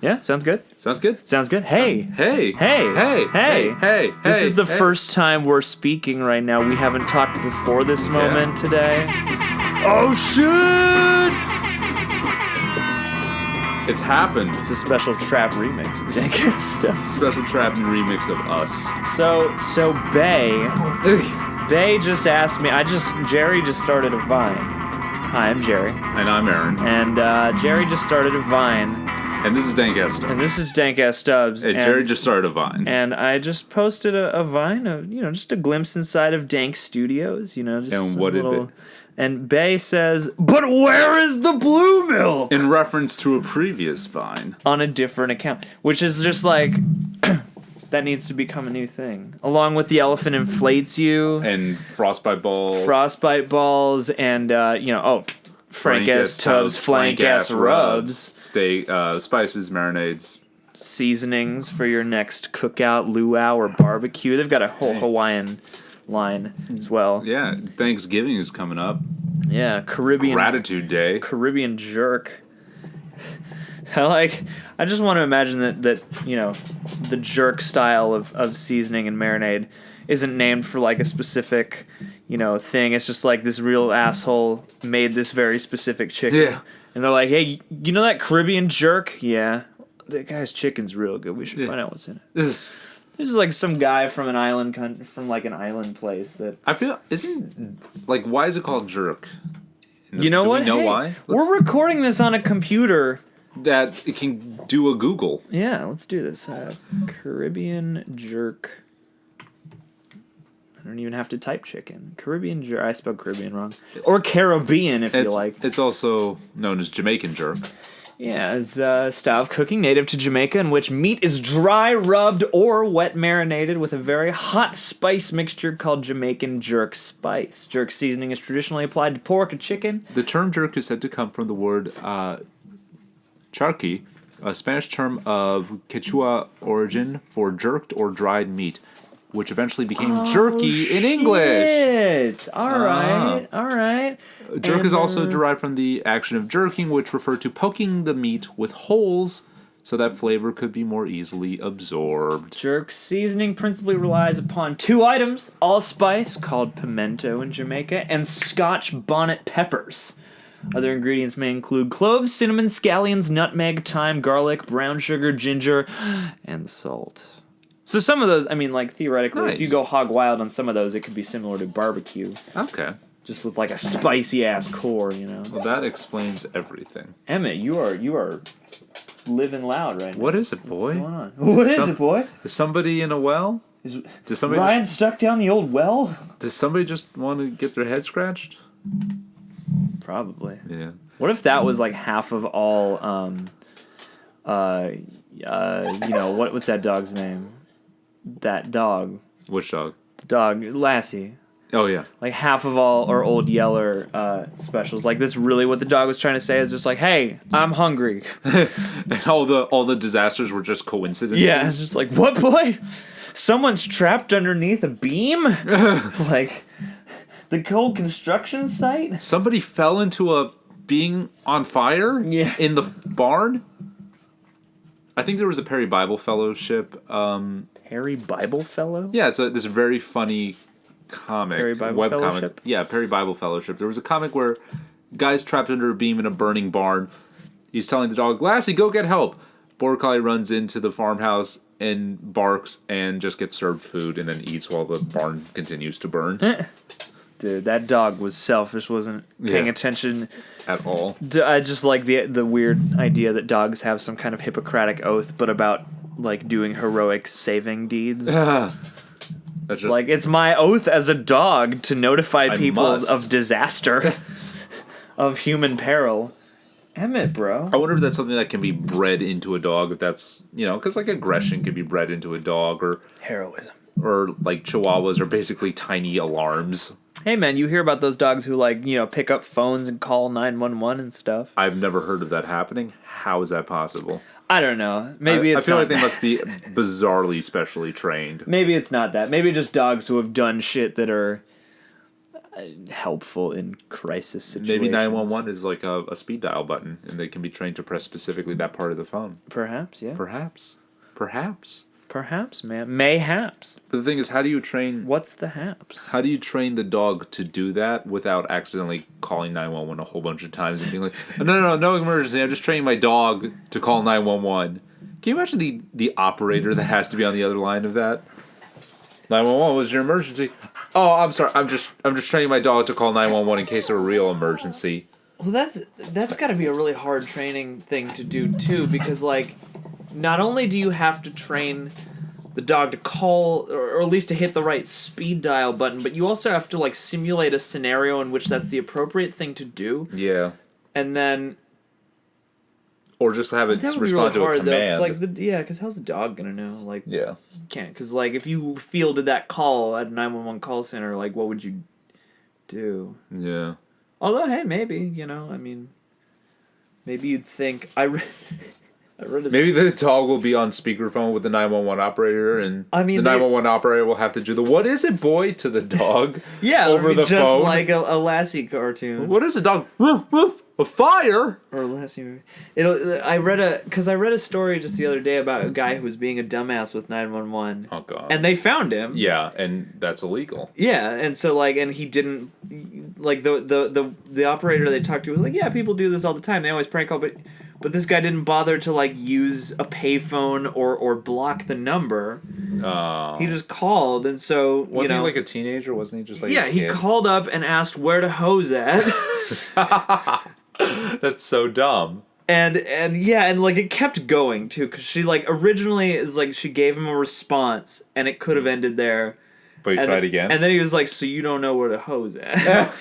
Yeah, sounds good. Sounds good. Sounds good. Hey. Hey. Hey. Hey. Hey. Hey. This is the first time we're speaking right now. We haven't talked before this moment today. Oh, shit! It's happened. It's a special trap remix of Dank Ass Stubs. Special trap remix of us. So Bae just asked me, Jerry just started a Vine. Hi, I'm Jerry. And I'm Aaron. And Jerry just started a Vine. And this is Dank Ass Stubs. And this is Dank Ass Stubs. And Jerry just started a Vine. And I just posted a Vine of, just a glimpse inside of Dank Studios, just and what did it? And Bae says, but where is the blue milk? In reference to a previous Vine. On a different account. Which is just like... That needs to become a new thing. Along with the elephant inflates you. And frostbite balls. Frostbite balls and, Frank ass tubs, flank ass rubs. Steak, spices, marinades. Seasonings for your next cookout, luau, or barbecue. They've got a whole Hawaiian line as well. Yeah, Thanksgiving is coming up. Yeah, Caribbean. Gratitude Day. Caribbean jerk. I just want to imagine that the jerk style of seasoning and marinade isn't named for like a specific, thing. It's just like this real asshole made this very specific chicken. Yeah. And they're like, hey, you know that Caribbean jerk? Yeah. That guy's chicken's real good. We should find out what's in it. This is like some guy from an island place that I feel why is it called jerk? You know what? We know why? We're recording this on a computer. That it can do a Google. Yeah, let's do this. Caribbean jerk. I don't even have to type chicken. Caribbean jerk. I spelled Caribbean wrong. Or Caribbean, if you like. It's also known as Jamaican jerk. Yeah, it's a style of cooking native to Jamaica in which meat is dry rubbed or wet marinated with a very hot spice mixture called Jamaican jerk spice. Jerk seasoning is traditionally applied to pork and chicken. The term jerk is said to come from the word charqui, a Spanish term of Quechua origin for jerked or dried meat, which eventually became jerky in English. All right. Jerk is also derived from the action of jerking, which referred to poking the meat with holes so that flavor could be more easily absorbed. Jerk seasoning principally relies upon two items, allspice, called pimento in Jamaica, and Scotch bonnet peppers. Other ingredients may include cloves, cinnamon, scallions, nutmeg, thyme, garlic, brown sugar, ginger, and salt. So some of those, theoretically, if you go hog wild on some of those, it could be similar to barbecue. Okay. Just with like a spicy-ass core, Well, that explains everything. Emmett, you are living loud right now. What is it, boy? What's going on? What is it, boy? Is somebody in a well? Is Ryan stuck down the old well? Does somebody just want to get their head scratched? Probably. Yeah. What if that was like half of all what's that dog's name? That dog. Which dog? The dog, Lassie. Oh yeah. Like half of all our Old Yeller specials. Like that's really what the dog was trying to say, is just like, hey, I'm hungry. And all the disasters were just coincidences. Yeah, it's just like, what, boy? Someone's trapped underneath a beam? Like the whole construction site? Somebody fell into a being on fire in the barn? I think there was a Perry Bible Fellowship. Perry Bible Fellow? Yeah, it's this very funny comic. Perry Bible Fellowship? Comic. Yeah, Perry Bible Fellowship. There was a comic where guy's trapped under a beam in a burning barn. He's telling the dog, Lassie, go get help. Border Collie runs into the farmhouse and barks and just gets served food and then eats while the barn continues to burn. Dude, that dog was selfish, wasn't paying attention at all. I just like the weird idea that dogs have some kind of Hippocratic oath, but about like doing heroic saving deeds. It's like, it's my oath as a dog to notify people of disaster, of human peril. Emmett, bro. I wonder if that's something that can be bred into a dog. If that's, because like aggression can be bred into a dog, or heroism, or like Chihuahuas are basically tiny alarms. Hey man, you hear about those dogs who pick up phones and call 911 and stuff? I've never heard of that happening. How is that possible? I don't know. Maybe it's I feel like they must be bizarrely specially trained. Maybe it's not that. Maybe just dogs who have done shit that are helpful in crisis situations. Maybe 911 is like a speed dial button, and they can be trained to press specifically that part of the phone. Perhaps, yeah. Perhaps. Perhaps, man. Mayhaps. But the thing is, how do you train... What's the haps? How do you train the dog to do that without accidentally calling 911 a whole bunch of times and being like, no emergency, I'm just training my dog to call 911. Can you imagine the operator that has to be on the other line of that? 911, was your emergency? Oh, I'm sorry, I'm just training my dog to call 911 in case of a real emergency. Well, that's got to be a really hard training thing to do, too, because, like, not only do you have to train the dog to call, or at least to hit the right speed dial button, but you also have to, like, simulate a scenario in which that's the appropriate thing to do. Yeah. And then... Or just have it respond to a command. Though, because how's the dog gonna know? Like, yeah. You can't, because, like, if you fielded that call at a 911 call center, like, what would you do? Yeah. Although, hey, maybe, you know, I mean, maybe you'd think... Maybe the dog will be on speakerphone with the 911 operator, and the 911 operator will have to do the "What is it, boy?" to the dog. Yeah, over the phone, just like a Lassie cartoon. What is it, dog? Woof, woof, a fire. Or a Lassie movie. I read a story just the other day about a guy who was being a dumbass with 911. Oh god. And they found him. Yeah, and that's illegal. Yeah, and so like, and he didn't like the operator they talked to was like, yeah, people do this all the time. They always prank call, but this guy didn't bother to, like, use a payphone or block the number. He just called, and so, Wasn't he, like, a teenager? Wasn't he just, like, yeah, a kid? he called up and asked where to hose at. That's so dumb. And like, it kept going, too, because she, like, originally, is like, she gave him a response, and it could have ended there. But he tried again? And then he was like, so you don't know where to hose at.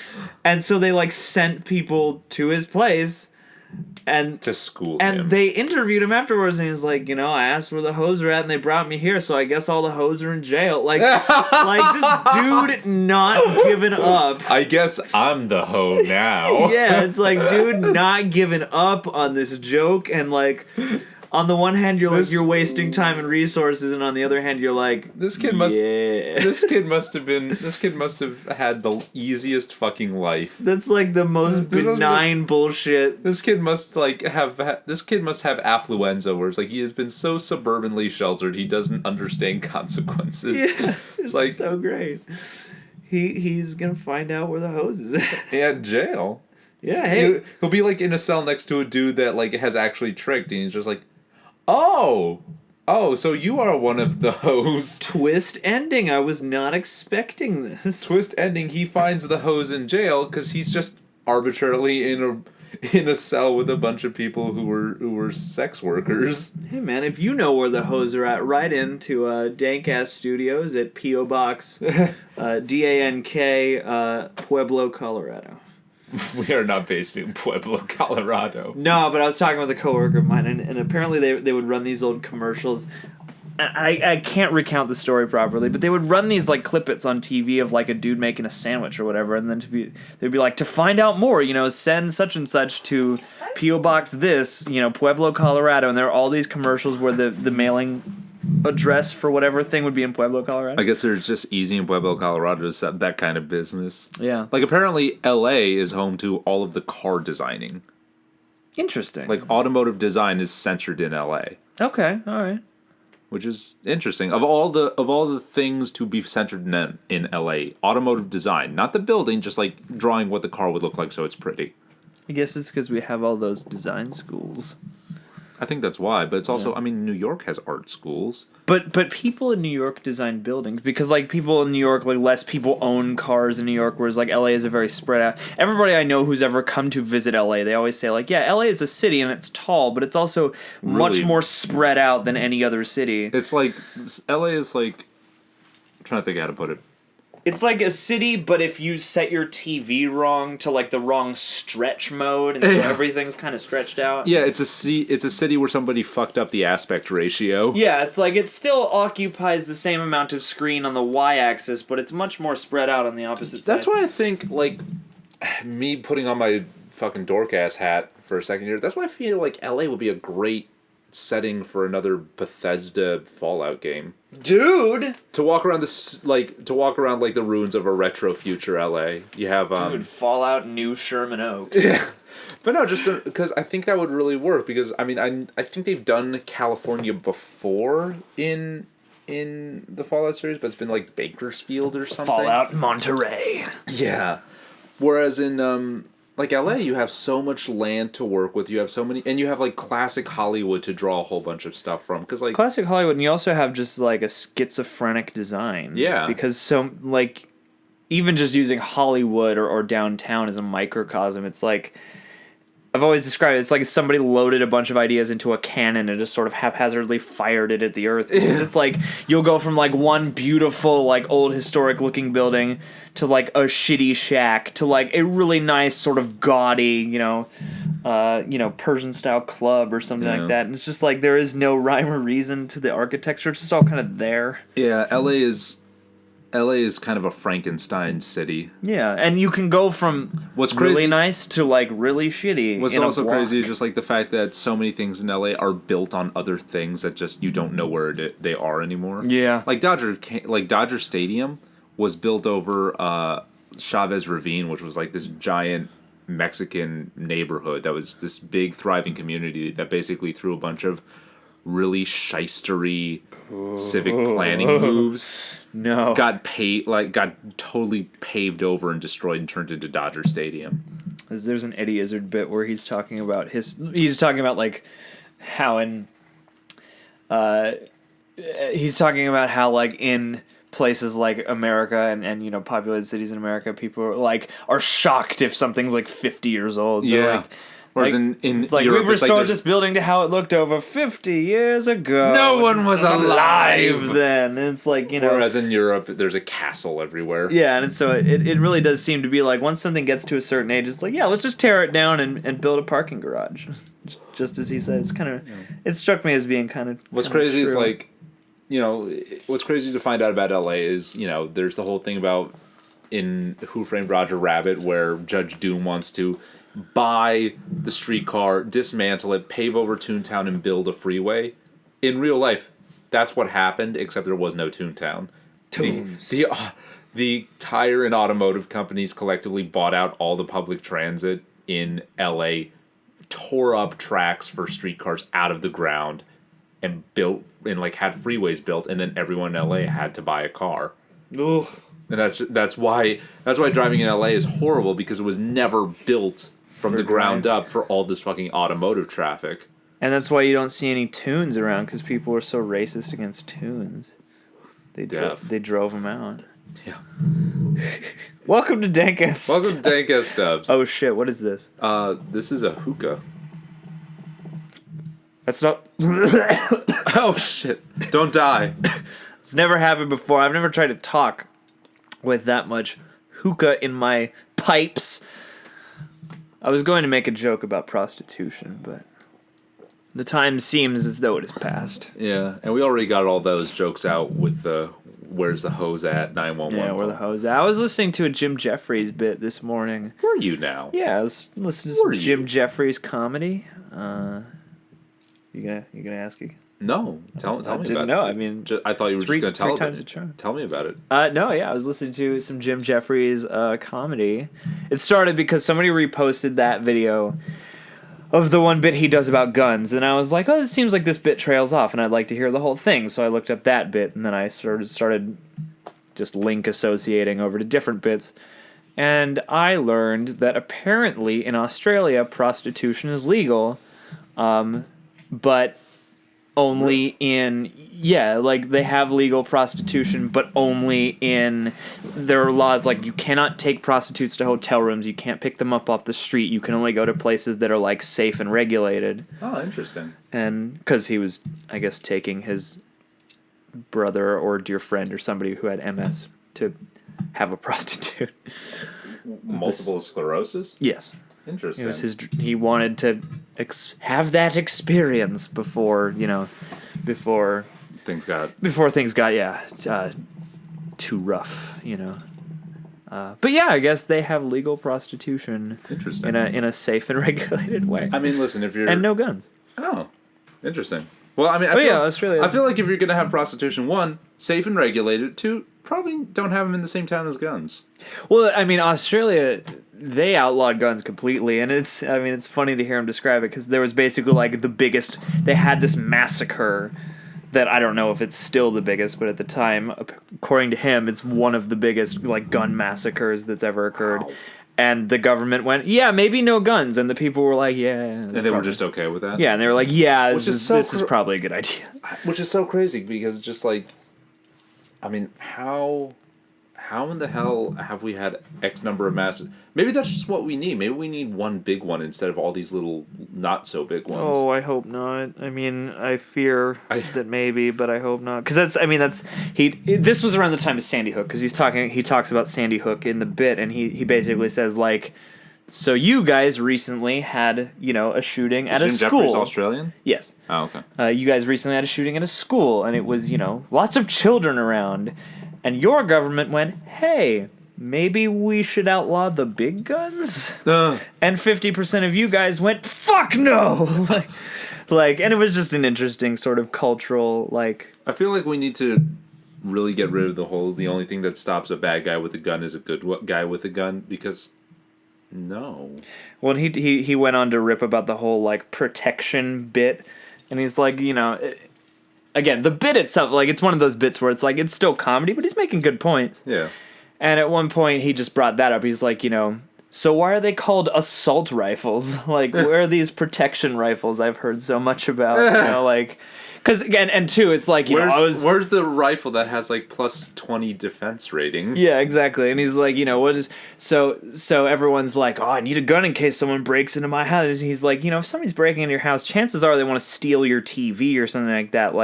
And so they, like, sent people to his place. And to school him. And they interviewed him afterwards, and he's like, you know, I asked where the hoes are at, and they brought me here, so I guess all the hoes are in jail. Like just dude not giving up. I guess I'm the hoe now. Yeah, it's like, dude not giving up on this joke, and like, on the one hand, you're like, you're wasting time and resources, and on the other hand, you're like, this kid must have had the easiest fucking life. That's like the most benign bullshit. This kid must have affluenza, where it's like he has been so suburbanly sheltered he doesn't understand consequences. Yeah, it's like so great. He's gonna find out where the hose is at. At jail. Yeah, hey, he'll be like in a cell next to a dude that like has actually tricked, and he's just like, Oh, so you are one of those. Twist ending. I was not expecting this. Twist ending. He finds the hose in jail because he's just arbitrarily in a cell with a bunch of people who were sex workers. Hey man, if you know where the hose are at, write into Dank Ass Studios at P.O. Box DANK Pueblo, Colorado. We are not based in Pueblo, Colorado. No, but I was talking with a coworker of mine, and apparently they would run these old commercials. I can't recount the story properly, but they would run these like clippets on TV of like a dude making a sandwich or whatever, and then they'd be like, to find out more, you know, send such and such to P.O. Box this, you know, Pueblo, Colorado, and there are all these commercials where the mailing address for whatever thing would be in Pueblo, Colorado. I guess it's just easy in Pueblo, Colorado to set that kind of business. Yeah. Like apparently LA is home to all of the car designing. Interesting. Like automotive design is centered in LA. Okay, all right. Which is interesting. Of all the things to be centered in LA, automotive design, not the building, just like drawing what the car would look like so it's pretty. I guess it's because we have all those design schools. I think that's why, but it's also, I mean, New York has art schools. But people in New York design buildings because, like, people in New York, like, less people own cars in New York, whereas, like, LA is a very spread out. Everybody I know who's ever come to visit LA, they always say, like, yeah, LA is a city and it's tall, but it's also much more spread out than any other city. It's like, LA is like, I'm trying to think how to put it. It's like a city, but if you set your TV wrong to like the wrong stretch mode, and so everything's kind of stretched out. Yeah, it's a city where somebody fucked up the aspect ratio. Yeah, it's like it still occupies the same amount of screen on the y-axis, but it's much more spread out on the opposite side. That's why I think, like, me putting on my fucking dork ass hat for a second here, that's why I feel like LA would be a great setting for another Bethesda Fallout game. Dude! To walk around like the ruins of a retro future LA. You have Dude, Fallout New Sherman Oaks. Yeah. But no, just because I think that would really work. Because I mean, I think they've done California before in the Fallout series, but it's been like Bakersfield or something. Fallout Monterey. Yeah. Whereas in like LA, you have so much land to work with. You have so many, and you have like classic Hollywood to draw a whole bunch of stuff from. Because like classic Hollywood, and you also have just like a schizophrenic design. Yeah. Because so like, even just using Hollywood or downtown as a microcosm, it's like, I've always described it, it's like somebody loaded a bunch of ideas into a cannon and just sort of haphazardly fired it at the earth. It's like, you'll go from like one beautiful, like old historic looking building to like a shitty shack to like a really nice sort of gaudy, Persian style club or something like that. And it's just like, there is no rhyme or reason to the architecture. It's just all kind of there. Yeah, LA is kind of a Frankenstein city. Yeah, and you can go from what's really crazy, nice to like really shitty. What's also crazy is just like the fact that so many things in LA are built on other things that just you don't know where they are anymore. Yeah, like Dodger Stadium was built over Chavez Ravine, which was like this giant Mexican neighborhood that was this big thriving community that basically threw a bunch of really shystery civic planning moves. No. Got totally paved over and destroyed and turned into Dodger Stadium. There's an Eddie Izzard bit where he's talking about like how in places like America and populated cities in America, people are shocked if something's like 50 years old. They're like, whereas in it's like Europe, we've restored this building to how it looked over 50 years ago. No one was alive then. And it's like, Whereas in Europe, there's a castle everywhere. Yeah, and so it really does seem to be like once something gets to a certain age, it's like, yeah, let's just tear it down and build a parking garage. Just as he said, it's kind of it struck me as being kind of. What's crazy is like, what's crazy to find out about LA is there's the whole thing about in Who Framed Roger Rabbit where Judge Doom wants to buy the streetcar, dismantle it, pave over Toontown, and build a freeway. In real life, that's what happened, except there was no Toontown. The tire and automotive companies collectively bought out all the public transit in LA, tore up tracks for streetcars out of the ground, and built and had freeways built, and then everyone in LA had to buy a car. Ugh. And that's why driving in LA is horrible, because it was never built from the ground up for all this fucking automotive traffic. And that's why you don't see any tunes around, because people are so racist against tunes. They drove them out. Yeah. Welcome to Dank Ass Stubs. Welcome to Dank Ass Stubs. Oh shit, what is this? This is a hookah. That's not... Oh shit. Don't die. It's never happened before. I've never tried to talk with that much hookah in my pipes. I was going to make a joke about prostitution, but the time seems as though it has passed. Yeah, and we already got all those jokes out with the "Where's the hose at?" 911. Yeah, where the hose at? I was listening to a Jim Jeffries bit this morning. Where are you now? Yeah, I was listening to some Jim Jeffries comedy. You gonna ask again? No, tell me about it. I didn't know. I mean, I thought you were just going to tell times a charm. Tell me about it. No, yeah, I was listening to some Jim Jeffries comedy. It started because somebody reposted that video of the one bit he does about guns, and I was like, oh, it seems like this bit trails off, and I'd like to hear the whole thing. So I looked up that bit, and then I started just link associating over to different bits, and I learned that apparently in Australia prostitution is legal, but only in, they have legal prostitution, but only in, there are laws like you cannot take prostitutes to hotel rooms, you can't pick them up off the street, you can only go to places that are safe and regulated. Oh, interesting. And because he was, I guess, taking his brother or dear friend or somebody who had MS to have a prostitute. Multiple sclerosis? Yes. Interesting. It was he wanted to have that experience before things got too rough, But yeah, I guess they have legal prostitution. Interesting. in a safe and regulated way. I mean, listen, if you're and no guns. Oh. Interesting. Well, I mean, Australia. I feel like if you're gonna have prostitution, one, safe and regulated. Two, probably don't have them in the same town as guns. Well, I mean, Australia, they outlawed guns completely, and it's funny to hear him describe it because there was basically like the biggest. They had this massacre that I don't know if it's still the biggest, but at the time, according to him, it's one of the biggest like gun massacres that's ever occurred. Wow. And the government went, yeah, maybe no guns, and the people were like, yeah. And they were just okay with that. Yeah, and they were like, yeah, this is probably a good idea. Which is so crazy because it's just like, I mean, how in the hell have we had X number of masses? Maybe that's just what we need. Maybe we need one big one instead of all these little not so big ones. Oh, I hope not. I mean, I fear that maybe, but I hope not. Because this was around the time of Sandy Hook, because he talks about Sandy Hook in the bit, and he basically says, like, so you guys recently had, a shooting at a school. Jeffrey's Australian? Yes. Oh, okay. You guys recently had a shooting at a school, and it was, lots of children around. And your government went, hey, maybe we should outlaw the big guns? And 50% of you guys went, fuck no! And it was just an interesting sort of cultural, I feel like we need to really get rid of the only thing that stops a bad guy with a gun is a good guy with a gun, because no. Well, he went on to rip about the whole, protection bit, and he's like, again, the bit itself, it's one of those bits where it's it's still comedy, but he's making good points. Yeah. And at one point, he just brought that up. He's like, so why are they called assault rifles? Where are these protection rifles I've heard so much about? Because, again, and two, it's where's the rifle that has, plus 20 defense rating? Yeah, exactly. And he's like, what is... So everyone's like, oh, I need a gun in case someone breaks into my house. And he's like, if somebody's breaking into your house, chances are they want to steal your TV or something like that.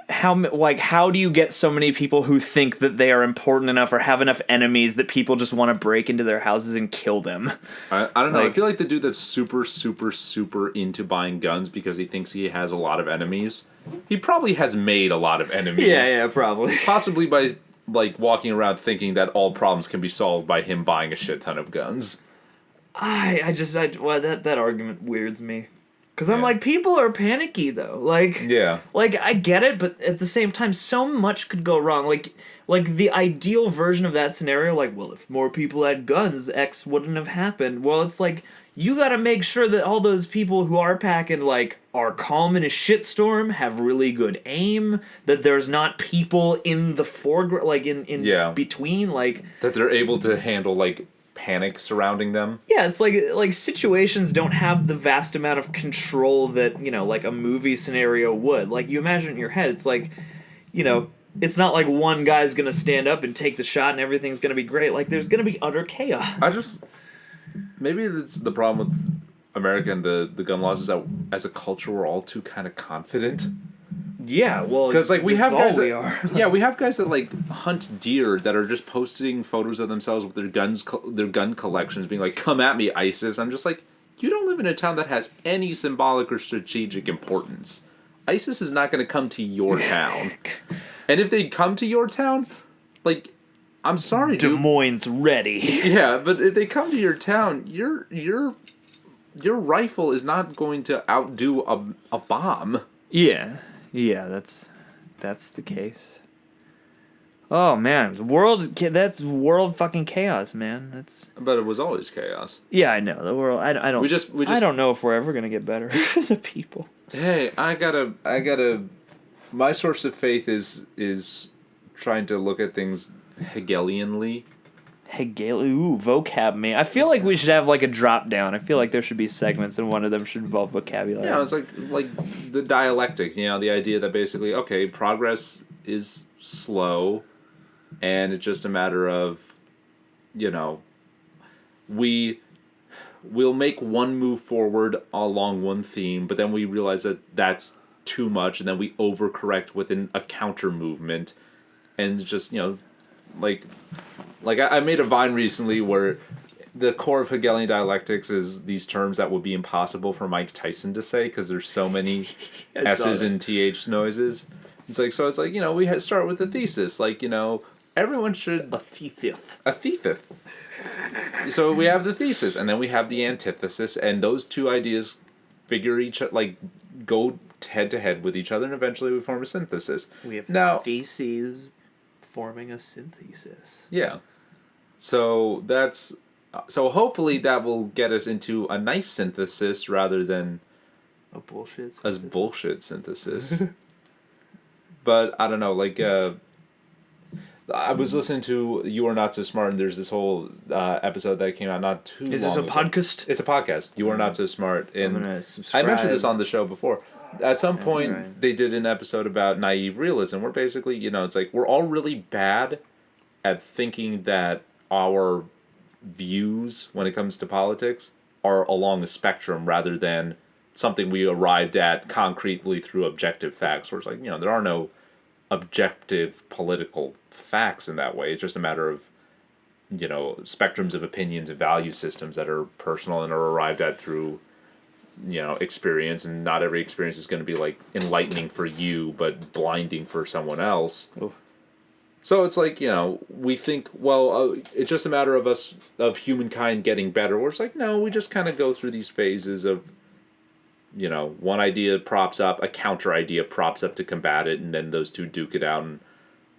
How do you get so many people who think that they are important enough or have enough enemies that people just want to break into their houses and kill them? I don't know. I feel like the dude that's super, super, super into buying guns because he thinks he has a lot of enemies, he probably has made a lot of enemies. Yeah, probably. Possibly by, walking around thinking that all problems can be solved by him buying a shit ton of guns. That argument weirds me. Because I'm like, people are panicky, though. Yeah. I get it, but at the same time, so much could go wrong. The ideal version of that scenario, well, if more people had guns, X wouldn't have happened. Well, it's you gotta make sure that all those people who are packing, are calm in a shitstorm, have really good aim, that there's not people in the foreground, in between, that they're able to handle, panic surrounding them. Yeah, it's situations don't have the vast amount of control that, a movie scenario would. You imagine it in your head, it's it's not like one guy's gonna stand up and take the shot and everything's gonna be great. There's gonna be utter chaos. Maybe that's the problem with America and the gun laws, is that as a culture we're all too kind of confident. Yeah, well, because we have guys we are. Yeah, we have guys that hunt deer that are just posting photos of themselves with their guns, their gun collections, being like, "Come at me, ISIS." I'm just like, you don't live in a town that has any symbolic or strategic importance. ISIS is not going to come to your town, and if they come to your town, I'm sorry, Des Moines ready. Yeah, but if they come to your town, your rifle is not going to outdo a bomb. Yeah. Yeah, that's the case. Oh man, that's world fucking chaos, man. But it was always chaos. Yeah, I know the world. I don't. I don't know if we're ever gonna get better as a people. Hey, I gotta. My source of faith is trying to look at things Hegelianly. Vocab me. I feel like we should have a drop down. I feel like there should be segments and one of them should involve vocabulary. Yeah, it's like the dialectics, the idea that basically, okay, progress is slow and it's just a matter of, we'll make one move forward along one theme, but then we realize that that's too much and then we overcorrect within a counter movement and just, I made a Vine recently where the core of Hegelian dialectics is these terms that would be impossible for Mike Tyson to say because there's so many S's and TH noises. It's we start with the thesis. Everyone should... A thesis. A thesis. So we have the thesis, and then we have the antithesis, and those two ideas go head to head with each other, and eventually we form a synthesis. We have now feces forming a synthesis. Yeah. So hopefully that will get us into a nice synthesis rather than a bullshit synthesis. But I don't know, I was listening to You Are Not So Smart, and there's this whole episode that came out not too long ago. Is this a podcast? It's a podcast. You Are Not So Smart. And I'm gonna subscribe. I mentioned this on the show before. At some point, they did an episode about naive realism, where basically, it's like we're all really bad at thinking that our views when it comes to politics are along a spectrum rather than something we arrived at concretely through objective facts. Where it's like, there are no objective political facts in that way. It's just a matter of, spectrums of opinions and value systems that are personal and are arrived at through, experience. And not every experience is going to be like enlightening for you, but blinding for someone else. Oh. So it's like, we think, it's just a matter of humankind getting better. Where it's like, no, we just kind of go through these phases of, one idea props up, a counter idea props up to combat it, and then those two duke it out, and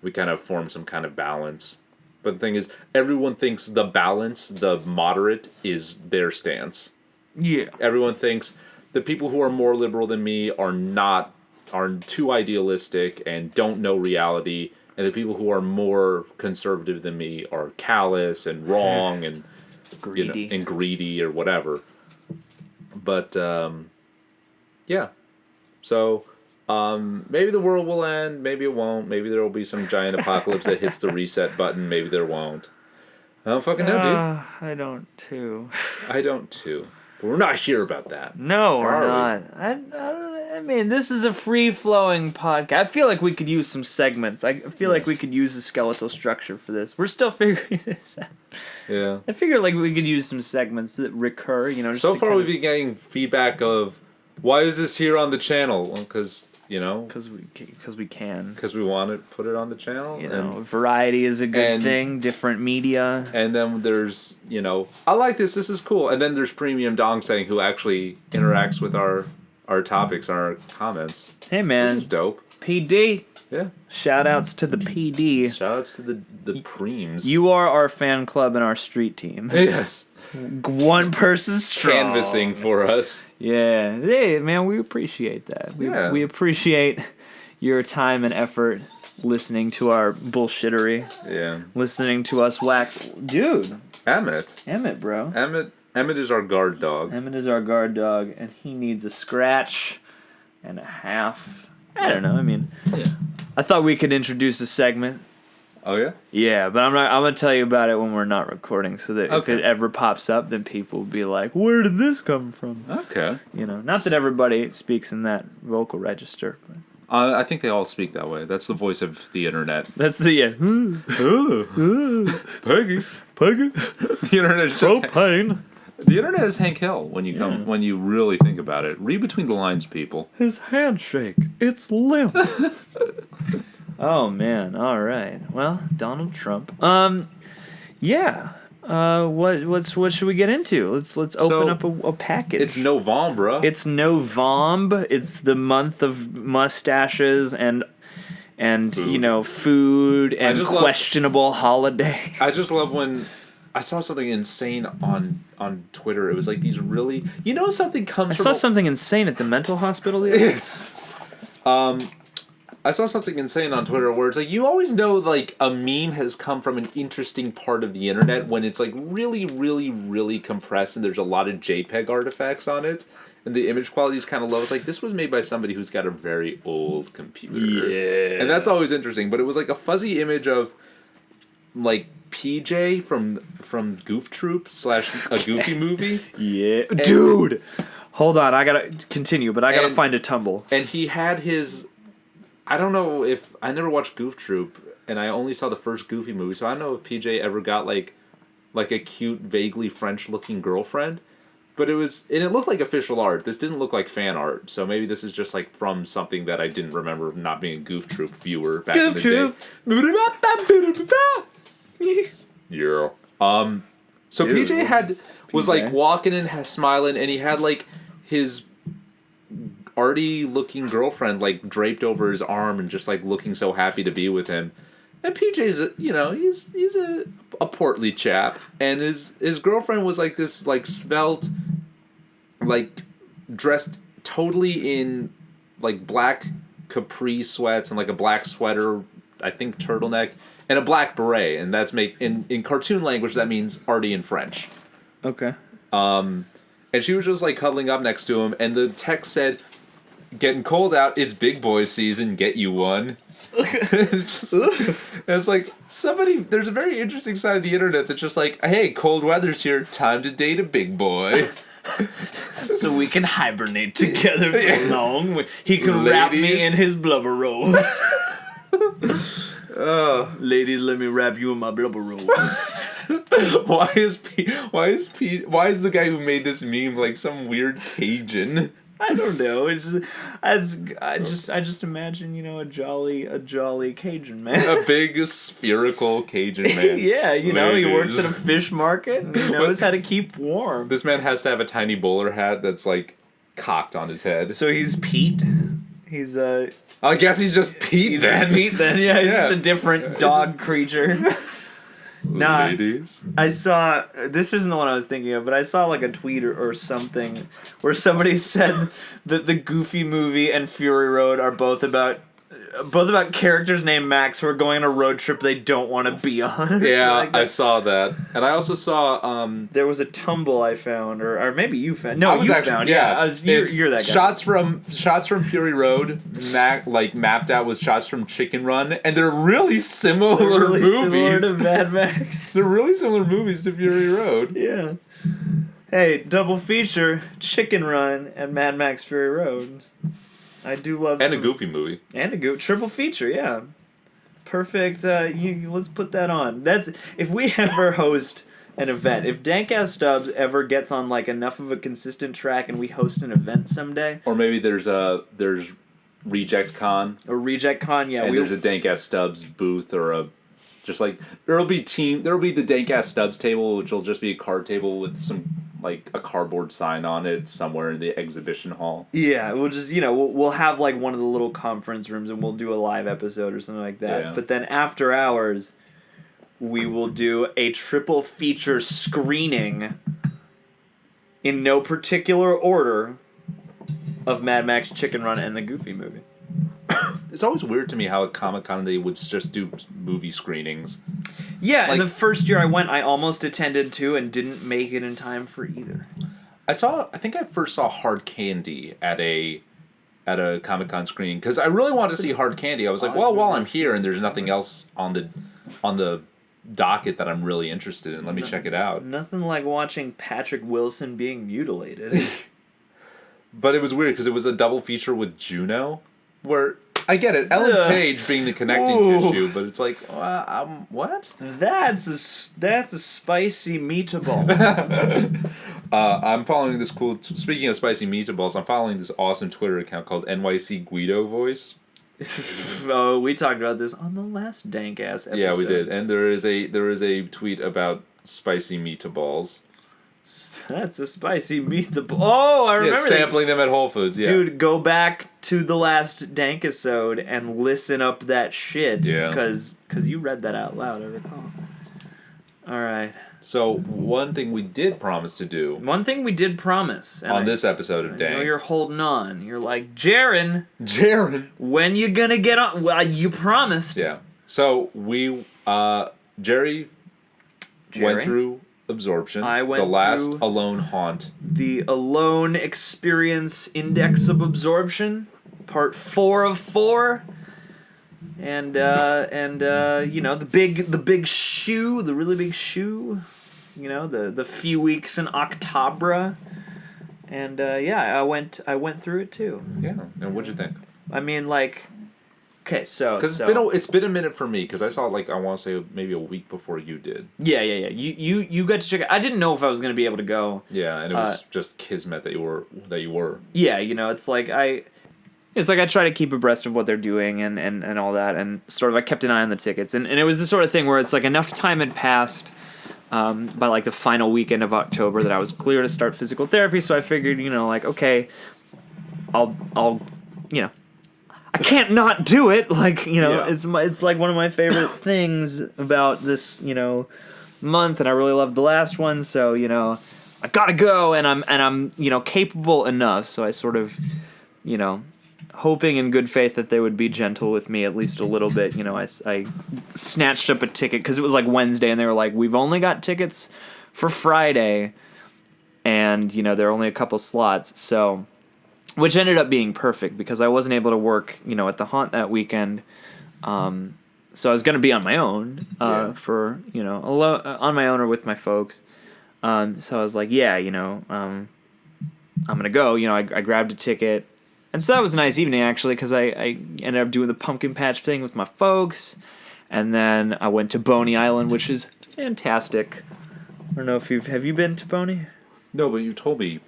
we kind of form some kind of balance. But the thing is, everyone thinks the balance, the moderate, is their stance. Yeah. Everyone thinks the people who are more liberal than me are too idealistic and don't know reality, and the people who are more conservative than me are callous and wrong and greedy or whatever. But yeah. So maybe the world will end, maybe it won't, maybe there will be some giant apocalypse that hits the reset button, maybe there won't. I don't fucking know, dude. I don't too. But we're not here about that. No, we're not. I mean, this is a free-flowing podcast. I feel like we could use some segments. I feel like we could use a skeletal structure for this. We're still figuring this out. Yeah. I figure like we could use some segments that recur, Just so far we've been getting feedback of, why is this here on the channel? Well, because, Because we can. Because we want to put it on the channel. Variety is a good thing. Different media. And then there's, I like this. This is cool. And then there's Premium Dong saying who actually interacts with our topics, our comments. Hey, man. Which is dope. PD. Yeah. Shout-outs to the PD. Shout-outs to the Preems. You are our fan club and our street team. Yes. One person strong. Canvassing for us. Yeah. Hey, man, we appreciate that. We appreciate your time and effort listening to our bullshittery. Yeah. Listening to us wax. Dude. Emmett, bro. Emmett is our guard dog. And he needs a scratch and a half. I don't know. I mean, I thought we could introduce a segment. Oh yeah? Yeah, but I'm gonna tell you about it when we're not recording, so that if it ever pops up, then people will be like, "Where did this come from?" Okay. Not that everybody speaks in that vocal register. But I think they all speak that way. That's the voice of the internet. That's the Peggy. The internet is just propane. The internet is Hank Hill when you really think about it. Read between the lines, people. His handshake, it's limp. Oh man! All right. Well, Donald Trump. Yeah. What should we get into? Let's open up a package. It's November. It's November. It's the month of mustaches and food and questionable holidays. I just love when I saw something insane on Twitter. It was like these really something comes. I saw something insane at the mental hospital the other day. Yes. I saw something insane on Twitter where it's like, you always know like a meme has come from an interesting part of the internet when it's like really, really, really compressed and there's a lot of JPEG artifacts on it and the image quality is kind of low. It's like, this was made by somebody who's got a very old computer. Yeah. And that's always interesting. But it was like a fuzzy image of like PJ from Goof Troop / a Goofy movie. Yeah. Dude! Hold on, I gotta continue, but I gotta find a tumble. And he had his... I don't know if... I never watched Goof Troop, and I only saw the first Goofy movie, so I don't know if PJ ever got, like a cute, vaguely French-looking girlfriend. But it was... And it looked like official art. This didn't look like fan art, so maybe this is just, like, from something that I didn't remember not being a Goof Troop viewer back in the day. Yeah. So Dude, PJ was, like, walking and smiling, and he had, like, his arty looking girlfriend like draped over his arm and just like looking so happy to be with him. And PJ's, he's a portly chap, and his girlfriend was like this like svelte, like dressed totally in like black capri sweats and like a black sweater, I think turtleneck, and a black beret, and that's in cartoon language that means arty in French. Okay. And she was just like cuddling up next to him, and the text said, "Getting cold out, it's big boy season, get you one." It's like there's a very interesting side of the internet that's just like, hey, cold weather's here, time to date a big boy. So we can hibernate together for long. He can wrap me in his blubber rolls. Ladies, let me wrap you in my blubber rolls. Why is the guy who made this meme like some weird Cajun? I don't know. It's just, I just imagine, a jolly Cajun man. A big spherical Cajun man. Yeah, he works at a fish market and he knows how to keep warm. This man has to have a tiny bowler hat that's like cocked on his head. So he's Pete. He's I guess he's just Pete then. Pete then, yeah. He's just a different dog creature. Nah, ladies. I saw, this isn't the one I was thinking of, but I saw like a tweet or something where somebody said that the Goofy movie and Fury Road are both about characters named Max who are going on a road trip they don't want to be on. Yeah, like I saw that. And I also saw... there was a tumble I found, or maybe you found. No, you found. Yeah, you're that guy. Shots from Fury Road, mapped out with shots from Chicken Run, and they're really similar movies. Similar to Mad Max. They're really similar movies to Fury Road. Yeah. Hey, double feature, Chicken Run and Mad Max Fury Road. I do love a Goofy movie. And a triple feature, yeah. Perfect. Let's put that on. That's if we ever host an event. If Dank Ass Stubs ever gets on like enough of a consistent track and we host an event someday. Or maybe there's Reject Con. Or Reject Con, yeah. And there's a Dank Ass Stubs booth or there'll be the Dank Ass Stubs table, which will just be a card table with a cardboard sign on it somewhere in the exhibition hall. Yeah, we'll just, we'll have like one of the little conference rooms and we'll do a live episode or something like that. Yeah. But then after hours, we will do a triple feature screening in no particular order of Mad Max, Chicken Run, and the Goofy movie. It's always weird to me how at Comic-Con they would just do movie screenings. Yeah, and the first year I went, I almost attended to and didn't make it in time for either. I think I first saw Hard Candy at a Comic-Con screening because I really wanted to see Hard Candy. I was like, well, while I'm here and there's nothing else on the docket that I'm really interested in, let me check it out. Nothing like watching Patrick Wilson being mutilated. But it was weird because it was a double feature with Juno, where I get it, Ellen Page being the connecting tissue, but it's like, what? That's a spicy meatball. I'm following this cool. Speaking of spicy meatballs, I'm following this awesome Twitter account called NYC Guido Voice. Oh, we talked about this on the last Dank Ass episode. Yeah, we did, and there is a tweet about spicy meatballs. That's a spicy meatball. Oh, I remember sampling them at Whole Foods. Yeah, dude, go back to the last Dankisode and listen up that shit. Yeah, because you read that out loud. I recall. All right. So one thing we did promise to do. One thing we did promise on this episode of Dank. I know you're holding on. You're like, Jaren, when you gonna get on? Well, you promised. Yeah. So we, Jerry went through Absorption. I went the last alone haunt. The Alone Experience Index of Absorption, part 4 of 4. And the really big shoe, the few weeks in October, and I went through it too. Yeah, and what'd you think? I mean, okay, so because it's been a minute for me because I saw it I want to say maybe a week before you did. Yeah. You got to check it. I didn't know if I was gonna be able to go. Yeah, and it was just kismet that you were. Yeah, it's like I try to keep abreast of what they're doing and all that, and sort of I kept an eye on the tickets, and it was the sort of thing where it's like enough time had passed by the final weekend of October that I was clear to start physical therapy, so I figured, okay, I'll you know, I can't not do it. Like, you know, Yeah. it's like one of my favorite things about this, you know, month, and I really loved the last one, so, you know, I gotta go, and I'm you know, capable enough, so I sort of, you know, hoping in good faith that they would be gentle with me at least a little bit. You know, I snatched up a ticket because it was like Wednesday, and they were like, we've only got tickets for Friday, and, you know, there are only a couple slots, so, which ended up being perfect because I wasn't able to work, you know, at the haunt that weekend. So I was going to be on my own for, you know, on my own or with my folks. So I was like, yeah, you know, I'm going to go. You know, I grabbed a ticket. And so that was a nice evening, actually, because I ended up doing the pumpkin patch thing with my folks. And then I went to Boney Island, which is fantastic. I don't know if have you been to Boney? No, but you told me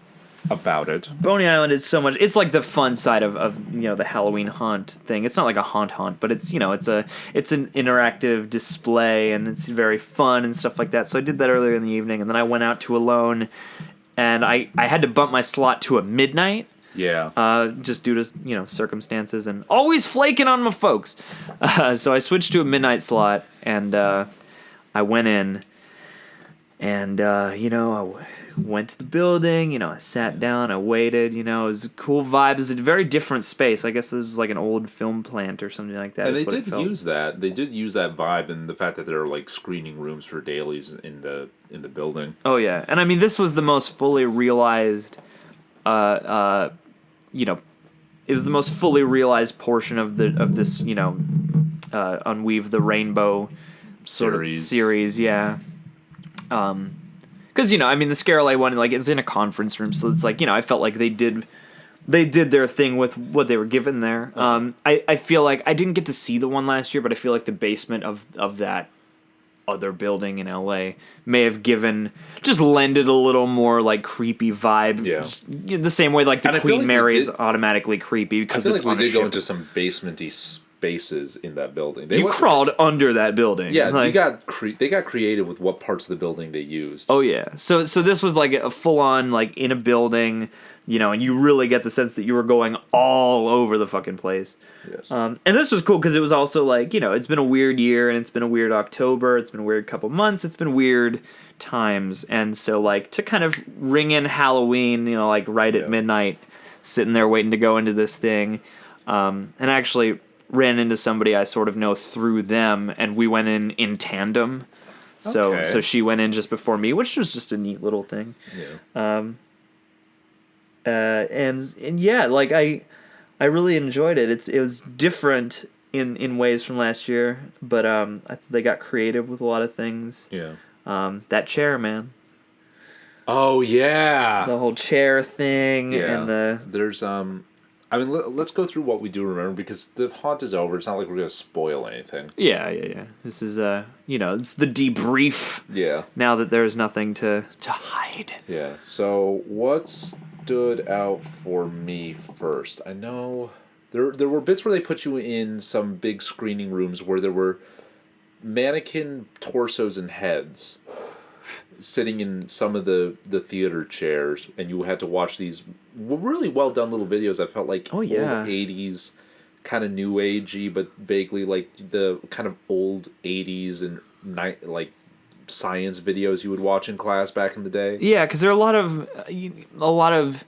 about it. Boney Island is so much. It's like the fun side of you know, the Halloween haunt thing. It's not like a haunt, but it's, you know, it's an interactive display, and it's very fun and stuff like that. So I did that earlier in the evening, and then I went out to Alone, and I had to bump my slot to a midnight. Yeah. Just due to, you know, circumstances, and always flaking on my folks. So I switched to a midnight slot, and I went in, and you know, I went to the building, you know, I sat down, I waited, you know, it was a cool vibe. It was a very different space. I guess it was like an old film plant or something like that. And they did use that. They did use that vibe, and the fact that there are like screening rooms for dailies in the building. Oh yeah, and I mean, this was the most fully realized, you know, it was the most fully realized portion of this, you know, Unweave the Rainbow sort of series, yeah. Because, you know, I mean, the Scarlet one, like, it's in a conference room, so it's like, you know, I felt like they did their thing with what they were given there. I feel like I didn't get to see the one last year, but I feel like the basement of that other building in LA may have just lended a little more like creepy vibe. Yeah. Just, you know, the same way like the Queen Mary is automatically creepy because it's on a ship. We did go into some basementy spaces in that building. You crawled under that building. Yeah, like, they got creative with what parts of the building they used. Oh yeah. So this was like a full on like in a building, you know, and you really get the sense that you were going all over the fucking place. Yes. And this was cool because it was also like, you know, it's been a weird year, and it's been a weird October, it's been a weird couple months, it's been weird times, and so like to kind of ring in Halloween, you know, like right at midnight, sitting there waiting to go into this thing, and actually ran into somebody I sort of know through them, and we went in tandem. So she went in just before me, which was just a neat little thing. Yeah. And yeah, like I really enjoyed it. It was different in ways from last year, but they got creative with a lot of things. Yeah. That chair, man. Oh yeah. The whole chair thing, and there's I mean, let's go through what we do remember, because the haunt is over. It's not like we're gonna spoil anything. Yeah. This is you know, it's the debrief. Yeah. Now that there's nothing to hide. Yeah. So what stood out for me first? I know there were bits where they put you in some big screening rooms where there were mannequin torsos and heads sitting in some of the theater chairs, and you had to watch these really well done little videos that felt like old 80s, kind of new agey, but vaguely like the kind of old 80s and like science videos you would watch in class back in the day. Yeah, because there are a lot of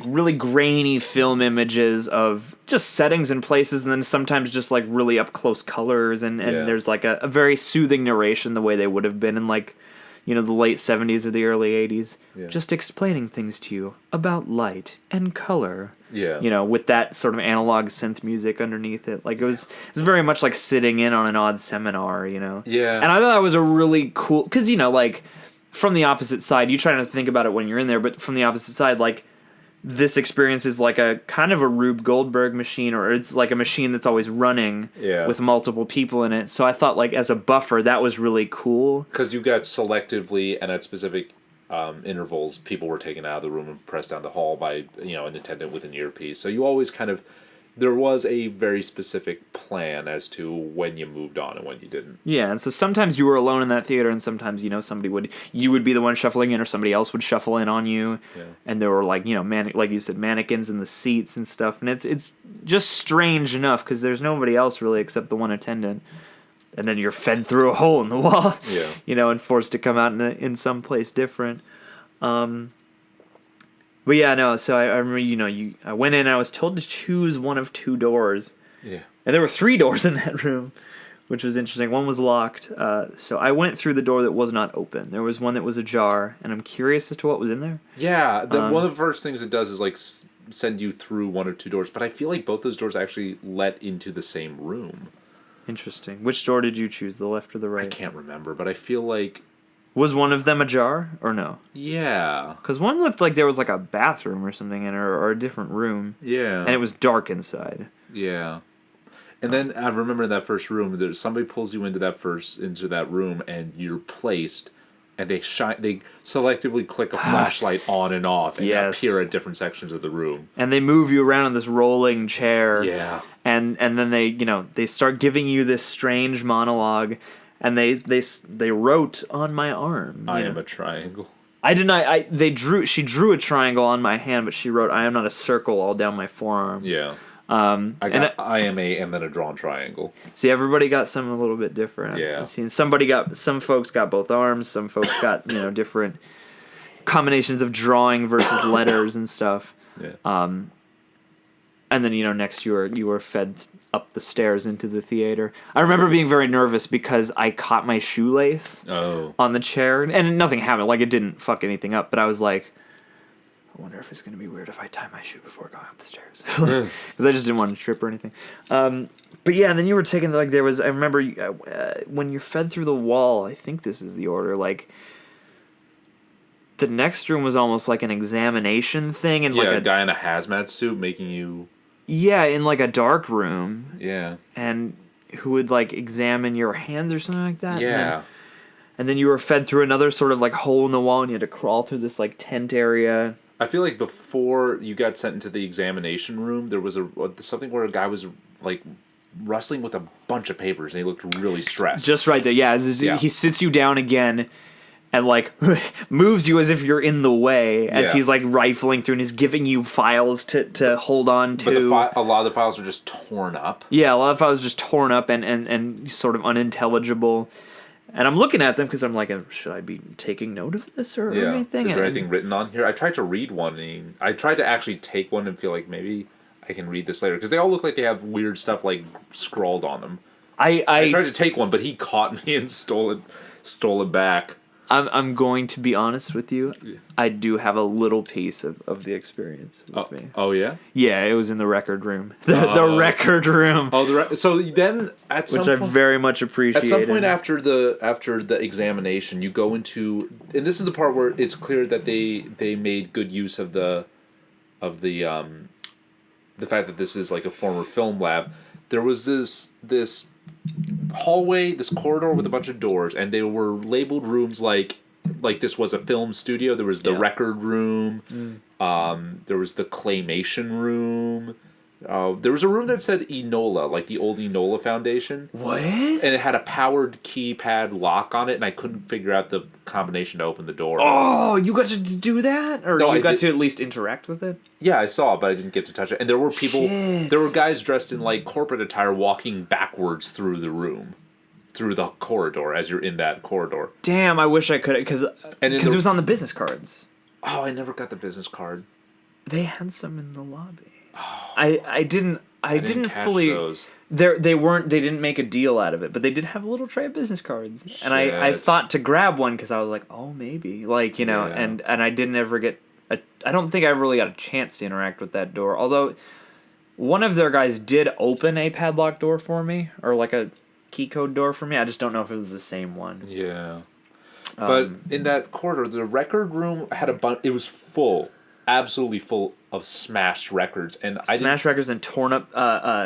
really grainy film images of just settings and places, and then sometimes just like really up close colors, and there's like a very soothing narration the way they would have been in like, you know, the late 70s or the early 80s. Yeah. Just explaining things to you about light and color. Yeah. You know, with that sort of analog synth music underneath it. Like, it was very much like sitting in on an odd seminar, you know? Yeah. And I thought that was a really cool... Because, you know, like, from the opposite side, you try not to think about it when you're in there, but from the opposite side, like, this experience is like a kind of a Rube Goldberg machine, or it's like a machine that's always running with multiple people in it. So I thought, like, as a buffer, that was really cool. Because you got selectively and at specific intervals, people were taken out of the room and pressed down the hall by, you know, an attendant with an earpiece. So you always kind of there was a very specific plan as to when you moved on and when you didn't. Yeah, and so sometimes you were alone in that theater, and sometimes, you would be the one shuffling in, or somebody else would shuffle in on you. Yeah. And there were, like you said, mannequins in the seats and stuff. And it's just strange enough, because there's nobody else really except the one attendant. And then you're fed through a hole in the wall, Yeah. and forced to come out in some place different. But yeah, no, so I remember, I went in and I was told to choose one of 2 doors. Yeah. And there were 3 doors in that room, which was interesting. One was locked. So I went through the door that was not open. There was one that was ajar, and I'm curious as to what was in there. Yeah, one of the first things it does is like send you through 1 or 2 doors, but I feel like both those doors actually let into the same room. Interesting. Which door did you choose, the left or the right? I can't remember, but I feel like... Was one of them ajar, or no? Yeah. Because one looked like there was like a bathroom or something in it, or a different room. Yeah. And it was dark inside. Yeah. And then I remember that first room, there's somebody pulls you into that room, and you're placed, and they selectively click a flashlight on and off, and appear at different sections of the room. And they move you around in this rolling chair. Yeah. And then they start giving you this strange monologue, and they wrote on my arm. I am a triangle. I did not. She drew a triangle on my hand, but she wrote, "I am not a circle," all down my forearm. Yeah. I am and then a drawn triangle. See, everybody got something a little bit different. Yeah. I've seen some folks got both arms, some folks got, different combinations of drawing versus letters and stuff. Yeah. And then, next you were fed up the stairs into the theater. I remember being very nervous because I caught my shoelace on the chair, and nothing happened. Like, it didn't fuck anything up, but I was like, I wonder if it's going to be weird if I tie my shoe before going up the stairs. Because I just didn't want to trip or anything. But yeah, and then you were taking, I remember when you're fed through the wall, I think this is the order, the next room was almost like an examination thing. And a guy in a hazmat suit making you... Yeah, in a dark room. Yeah. And who would examine your hands or something like that. Yeah. And then you were fed through another sort of hole in the wall, and you had to crawl through this tent area. I feel like before you got sent into the examination room, there was something where a guy was rustling with a bunch of papers, and he looked really stressed. Just right there, yeah. He sits you down again, and moves you as if you're in the way as he's rifling through, and he's giving you files to hold on to. But a lot of the files are just torn up. Yeah, a lot of files are just torn up and sort of unintelligible. And I'm looking at them because I'm like, should I be taking note of this or anything? Is there anything written on here? I tried to read one. I tried to actually take one and feel like maybe I can read this later. Because they all look like they have weird stuff scrawled on them. I tried to take one, but he caught me and stole it back. I'm going to be honest with you. I do have a little piece of the experience with me. Oh, yeah? Yeah, it was in the record room. The record room. Oh, so then at some point... Which I very much appreciate. At some point after the examination, you go into... And this is the part where it's clear that they made good use of the fact that this is a former film lab. There was this hallway, this corridor with a bunch of doors, and they were labeled rooms like this was a film studio. There was the record room. There was the claymation room. There was a room that said Enola, the old Enola Foundation. What? And it had a powered keypad lock on it, and I couldn't figure out the combination to open the door. Oh, you got to do that? Or no, you got to at least interact with it? Yeah, I saw it, but I didn't get to touch it. And there were people... Shit. There were guys dressed in, corporate attire walking backwards through the room. Through the corridor, as you're in that corridor. Damn, I wish I could... Because it was on the business cards. Oh, I never got the business card. They had some in the lobby. Oh, I didn't fully those. They didn't make a deal out of it, but they did have a little tray of business cards. Shit. And I thought to grab one because I was like, oh, maybe. And I didn't ever get I don't think I ever really got a chance to interact with that door. Although one of their guys did open a padlock door for me, or a key code door for me. I just don't know if it was the same one. Yeah. But in that corridor, the record room had a bunch. It was full. Absolutely full of smashed records, and smashed records and torn up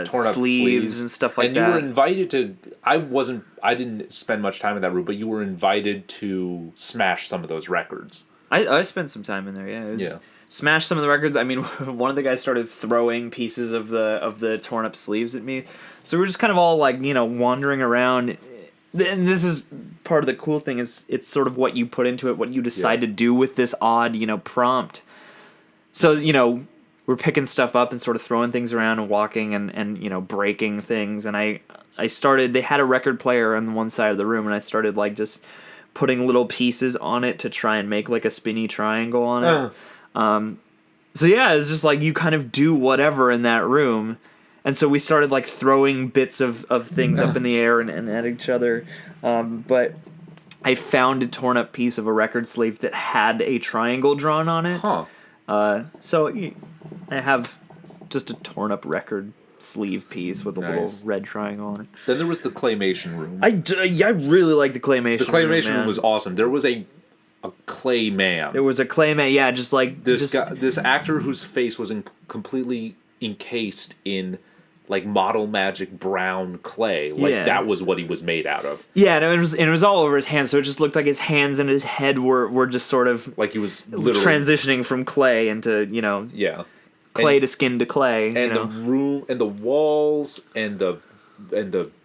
sleeves and stuff like that. And you were invited to. I didn't spend much time in that room, but you were invited to smash some of those records. I spent some time in there. Yeah. smashed some of the records. I mean, one of the guys started throwing pieces of the torn up sleeves at me. So we're just kind of all like, wandering around. And this is part of the cool thing is it's sort of what you put into it, what you decide to do with this odd, prompt. So, we're picking stuff up and sort of throwing things around and walking and breaking things. And I started, they had a record player on one side of the room, and I started like just putting little pieces on it to try and make like a spinny triangle on it. So yeah, it's just like you kind of do whatever in that room. And so we started like throwing bits of things up in the air and at each other. But I found a torn up piece of a record sleeve that had a triangle drawn on it. So I have just a torn up record sleeve piece with a little red triangle on it. Then there was the claymation room. I really like the claymation room. The claymation room was awesome. There was a clay man. There was a clay man, yeah, just like... This actor whose face was completely encased in like model magic brown clay. Like that was what he was made out of. Yeah, and it was all over his hands, so it just looked like his hands and his head were just sort of... Like he was literally... transitioning from clay into, clay to skin to clay. And the room and the walls and the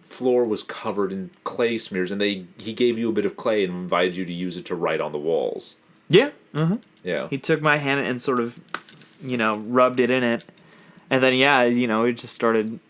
floor was covered in clay smears, and he gave you a bit of clay and invited you to use it to write on the walls. Yeah. Mm-hmm. Yeah. He took my hand and sort of, rubbed it in it. And then, he just started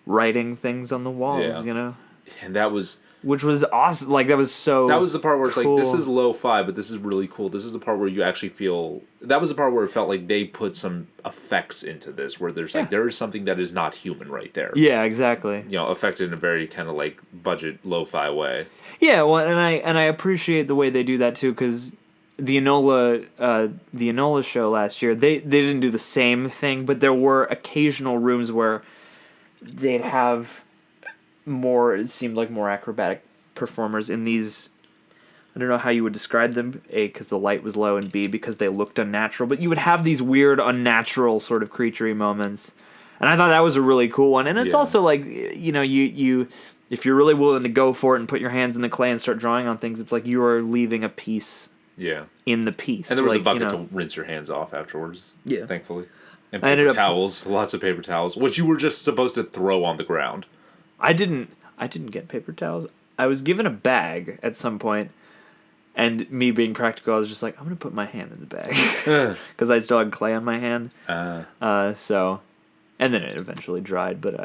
writing things on the walls, And that was... Which was awesome. Like, that was so That was the part where it's cool. like, this is lo-fi, but this is really cool. This is the part where you actually feel... That was the part where it felt like they put some effects into this, where there's like, there is something that is not human right there. Yeah, exactly. Affected in a very kind of like budget lo-fi way. Yeah, well, and I appreciate the way they do that too, because the Enola show last year, they didn't do the same thing, but there were occasional rooms where they'd have it seemed like more acrobatic performers in these. I don't know how you would describe them, A, because the light was low, and B, because they looked unnatural, but you would have these weird, unnatural sort of creaturey moments. And I thought that was a really cool one. And it's also like, you if you're really willing to go for it and put your hands in the clay and start drawing on things, it's like you are leaving a piece in the piece. And there was a bucket to rinse your hands off afterwards, thankfully. And paper towels, lots of paper towels, which you were just supposed to throw on the ground. I didn't get paper towels. I was given a bag at some point, and me being practical, I was just like, I'm going to put my hand in the bag. Because I still had clay on my hand. And then it eventually dried, but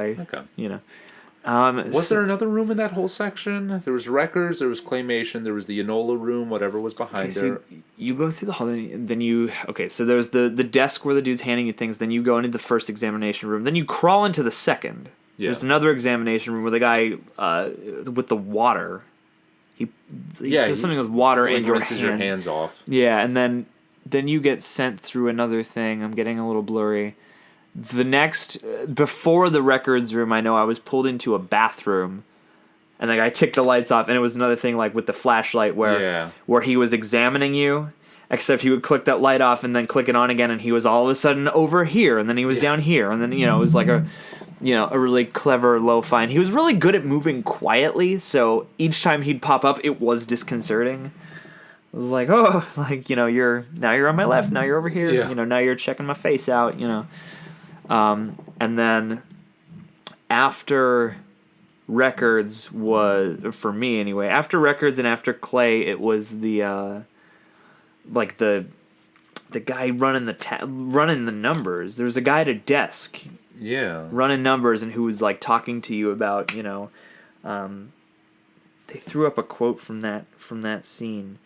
was there another room in that whole section? There was records, there was claymation, there was the Enola room, whatever was behind there. So you go through the hall, then you... Okay, so there's the desk where the dude's handing you things, then you go into the first examination room, then you crawl into the second. Yeah. There's another examination room where the guy with the water... He does something with water and your hands off. Yeah, and then you get sent through another thing. I'm getting a little blurry. The next, before the records room, I know I was pulled into a bathroom, and the guy ticked the lights off, and it was another thing like with the flashlight where he was examining you, except he would click that light off and then click it on again, and he was all of a sudden over here, and then he was down here, and then it was like a really clever lo-fi, and he was really good at moving quietly, so each time he'd pop up, it was disconcerting. It was like, you're on my left, now you're over here, now you're checking my face out, and then after records was, for me anyway, after records and after clay, it was the guy running the numbers. There was a guy at a desk. Yeah. Running numbers, and who was like talking to you about, they threw up a quote from that scene.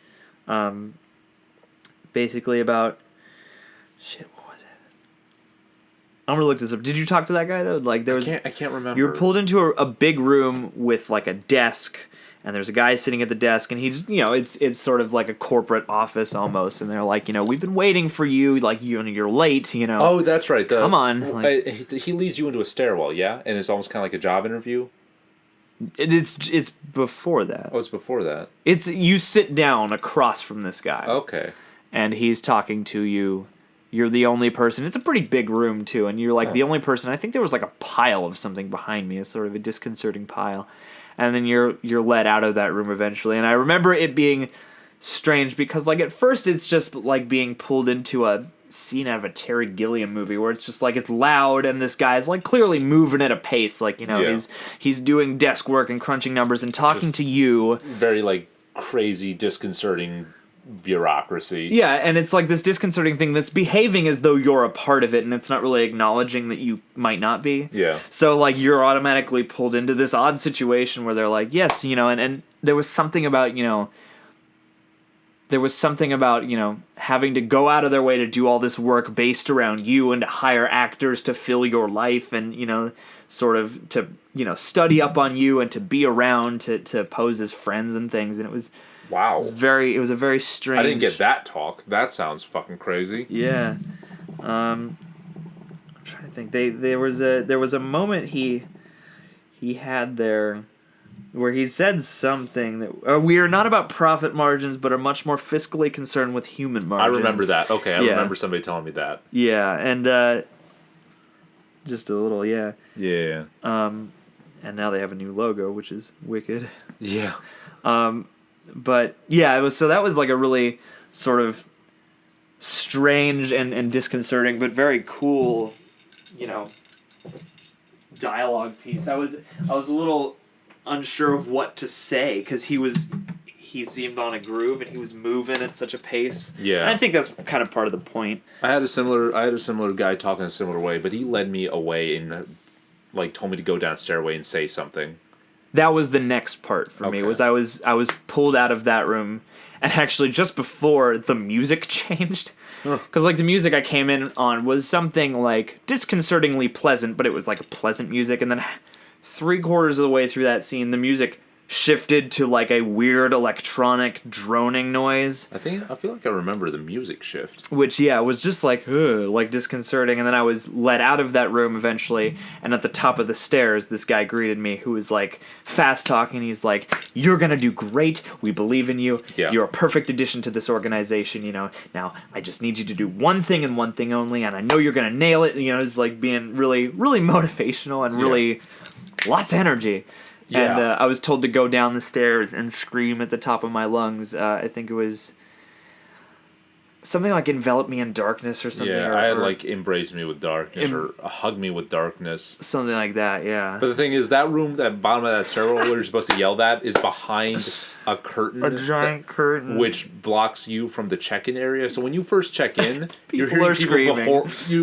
Basically about what was it? I'm gonna look this up. Did you talk to that guy though? Like there was I can't remember. You were pulled into a big room with like a desk, and there's a guy sitting at the desk, and he just, it's sort of like a corporate office almost, and they're like, we've been waiting for you, like, you're late, Oh, that's right. Come on. He leads you into a stairwell, yeah? And it's almost kind of like a job interview? It's before that. Oh, it's before that. It's, you sit down across from this guy. Okay. And he's talking to you. You're the only person. It's a pretty big room, too, and you're, like, the only person. I think there was, like, a pile of something behind me, a sort of a disconcerting pile. And then you're let out of that room eventually. And I remember it being strange because, like, at first it's just like being pulled into scene out of a Terry Gilliam movie where it's just like it's loud and this guy's like clearly moving at a pace, like, you know, Yeah. he's doing desk work and crunching numbers and talking Just to you. Very like crazy, disconcerting bureaucracy. Yeah, and it's like this disconcerting thing that's behaving as though you're a part of it, and it's not really acknowledging that you might not be. Yeah. So, like, you're automatically pulled into this odd situation where they're like, yes, you know, and there was something about, you know, having to go out of their way to do all this work based around you and to hire actors to fill your life and, you know, sort of to, you know, study up on you and to be around to pose as friends and things. And it was... Wow. It was a very strange... I didn't get that talk. That sounds fucking crazy. Yeah. I'm trying to think. There was a moment he had there where he said something that we are not about profit margins but are much more fiscally concerned with human margins. I remember that. Okay, I remember somebody telling me that. Yeah, and just a little, yeah. Yeah. And now they have a new logo, which is wicked. Yeah. But yeah, that was like a really sort of strange and disconcerting, but very cool, you know, dialogue piece. I was a little unsure of what to say because he seemed on a groove and he was moving at such a pace. Yeah, and I think that's kind of part of the point. I had a similar guy talking a similar way, but he led me away and like told me to go down stairway and say something. That was the next part for me. Was I was pulled out of that room, and actually just before the music changed, because like the music I came in on was something like disconcertingly pleasant, but it was like pleasant music, and then 3/4 of the way through that scene, the music shifted to like a weird electronic droning noise. I feel like I remember the music shift. Which, yeah, was just like disconcerting. And then I was let out of that room eventually. And at the top of the stairs, this guy greeted me who was like fast talking. He's like, "You're going to do great. We believe in you. Yeah. You're a perfect addition to this organization. You know, now I just need you to do one thing and one thing only. And I know you're going to nail it." You know, it's like being really, really motivational and really lots of energy. Yeah. And I was told to go down the stairs and scream at the top of my lungs. I think it was something like "envelop me in darkness" or something. Yeah, or, I had like "embrace me with darkness" or "hug me with darkness." Something like that, yeah. But the thing is, that room, that bottom of that stairwell where you're supposed to yell that is behind a curtain. A giant curtain. Which blocks you from the check-in area. So when you first check in, you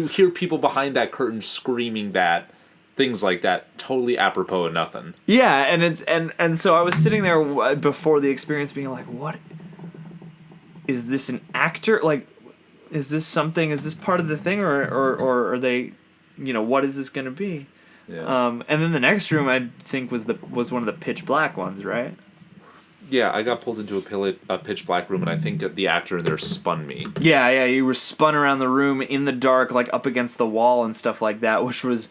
hear people behind that curtain screaming that. Things like that, totally apropos of nothing. Yeah, and it's and so I was sitting there before the experience, being like, "What is this? An actor? Like, is this something? Is this part of the thing, or are they, you know, what is this gonna be?" Yeah. And then the next room I think was one of the pitch black ones, right? Yeah, I got pulled into a pitch black room, and I think that the actor in there spun me. Yeah, you were spun around the room in the dark, like up against the wall and stuff like that, which was,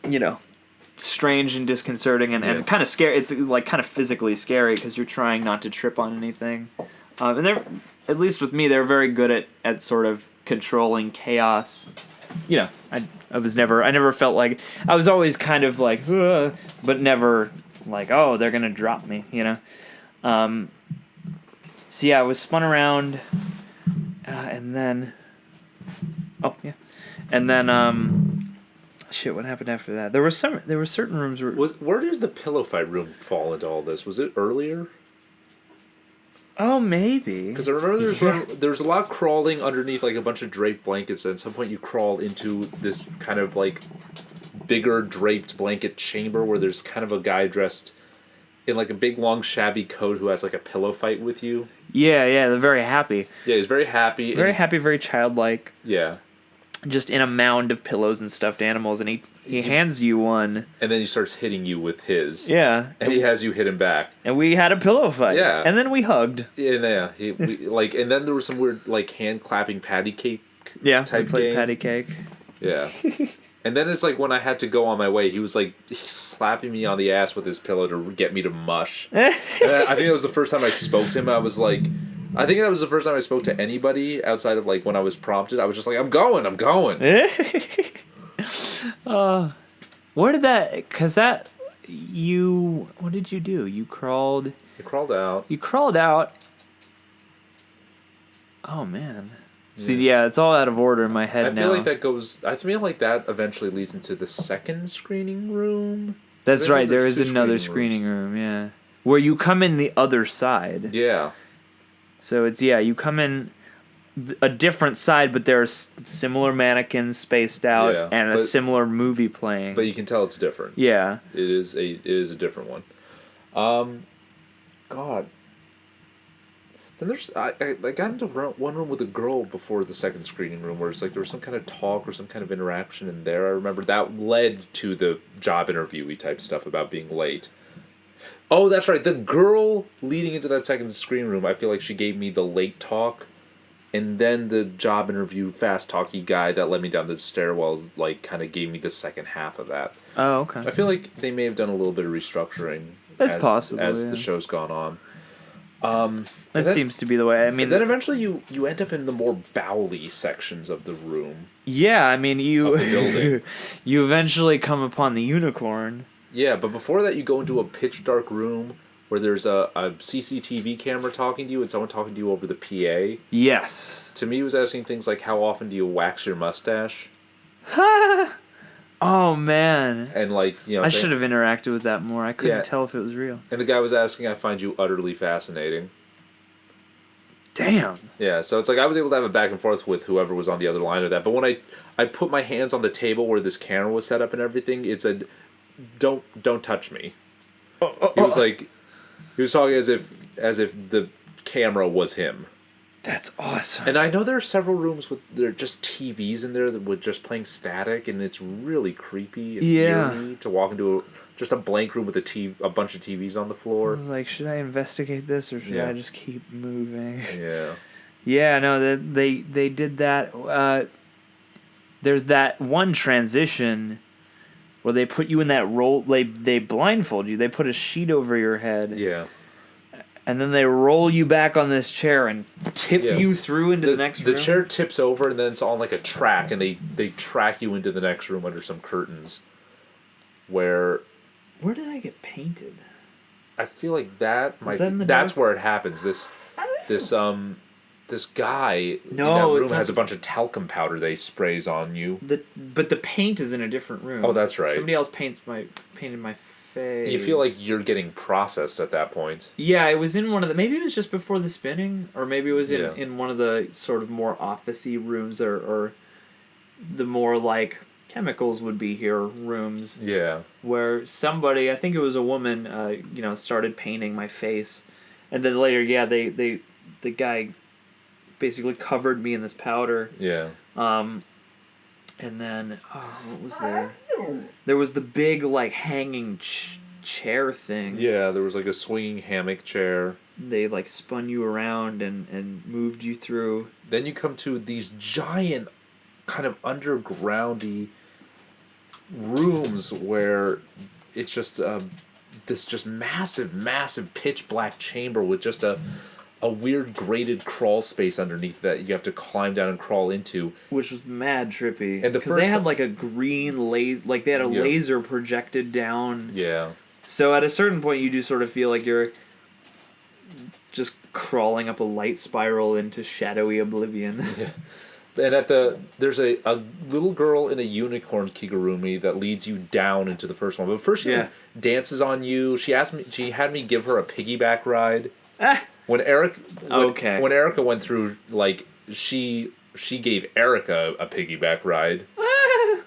you know, strange and disconcerting and kind of scary. It's like kind of physically scary because you're trying not to trip on anything. And they're, at least with me, they're very good at sort of controlling chaos. You know, I never felt like, I was always kind of like, ugh, but never like, oh, they're gonna drop me, you know. So yeah, I was spun around, and then, shit, what happened after that? There were certain rooms Where did the pillow fight room fall into all this? Was it earlier? Oh, maybe. Because I remember there was a lot of crawling underneath like a bunch of draped blankets, and at some point you crawl into this kind of like bigger draped blanket chamber where there's kind of a guy dressed in like a big long shabby coat who has like a pillow fight with you. Yeah, they're very happy. Yeah, he's very happy. Very childlike. Yeah. Just in a mound of pillows and stuffed animals, and he hands you one. And then he starts hitting you with his. Yeah. And he has you hit him back. And we had a pillow fight. Yeah. And then we hugged. Yeah. And then there was some weird like hand clapping patty cake. Yeah. Type we played game. patty cake. Yeah. And then it's like when I had to go on my way, he was like slapping me on the ass with his pillow to get me to mush. And I think that was the first time I spoke to him. I think that was the first time I spoke to anybody outside of like when I was prompted. I was just like, I'm going. Where did that? Cause that what did you do? You crawled. I crawled out. You crawled out. Oh man. See, yeah, it's all out of order in my head I now. feel like that goes. I feel like that eventually leads into the second screening room. That's right. There is there's two another screening screening room. Yeah, where you come in the other side. Yeah. So it's you come in a different side, but there are similar mannequins spaced out and a similar movie playing. But you can tell it's different. Yeah. It is a different one. God. Then there's I got into one room with a girl before the second screening room where it's like there was some kind of talk or some kind of interaction in there. I remember that led to the job interviewy type stuff about being late. Oh, that's right. The girl leading into that second screening room, I feel like she gave me the late talk, and then the job interview fast talky guy that led me down the stairwells like kind of gave me the second half of that. Oh, okay. I feel like they may have done a little bit of restructuring as the show's gone on. That seems to be the way. I mean, then eventually you end up in the more bowly sections of the room. Yeah, I mean of the building. You eventually come upon the unicorn. Yeah, but before that you go into a pitch dark room where there's a CCTV camera talking to you and someone talking to you over the PA. Yes. To me, he was asking things like, how often do you wax your mustache? Oh, man. And like, I should have interacted with that more. I couldn't tell if it was real. And the guy was asking, I find you utterly fascinating. Damn. Yeah, so it's like I was able to have a back and forth with whoever was on the other line of that. But when I put my hands on the table where this camera was set up and everything, it said, don't touch me. He was like, he was talking as if the camera was him. That's awesome. And I know there are several rooms with there are just TVs in there that with just playing static, and it's really creepy and eerie to walk into just a blank room with a bunch of TVs on the floor. I was like, should I investigate this or should I just keep moving? Yeah. Yeah, no, they did that. There's that one transition where they put you in that role. They blindfold you. They put a sheet over your head. Yeah. And then they roll you back on this chair and tip you through into the next room. The chair tips over and then it's on like a track, and they track you into the next room under some curtains. Where did I get painted? I feel like that's where it happens. This guy in that room has a bunch of talcum powder that he sprays on you. But the paint is in a different room. Oh, that's right. Somebody else painted my face. You feel like you're getting processed at that point. Yeah, it was in one of the... Maybe it was just before the spinning, or maybe it was in one of the sort of more office-y rooms, or the more, like, chemicals would be here rooms. Yeah. Where somebody, I think it was a woman, started painting my face. And then later, the guy basically covered me in this powder. Yeah. And then, what was there? There was the big, like, hanging chair thing. Yeah, there was, like, a swinging hammock chair. They, like, spun you around and moved you through. Then you come to these giant, kind of undergroundy rooms where it's just this just massive pitch black chamber with just a weird grated crawl space underneath that you have to climb down and crawl into, which was mad trippy. And because they had like a green laser, like they had a laser projected down. Yeah. So at a certain point, you do sort of feel like you're just crawling up a light spiral into shadowy oblivion. Yeah. And there's a little girl in a unicorn kigurumi that leads you down into the first one. But first she dances on you. She had me give her a piggyback ride. When Erica went through, like, she gave Erica a piggyback ride,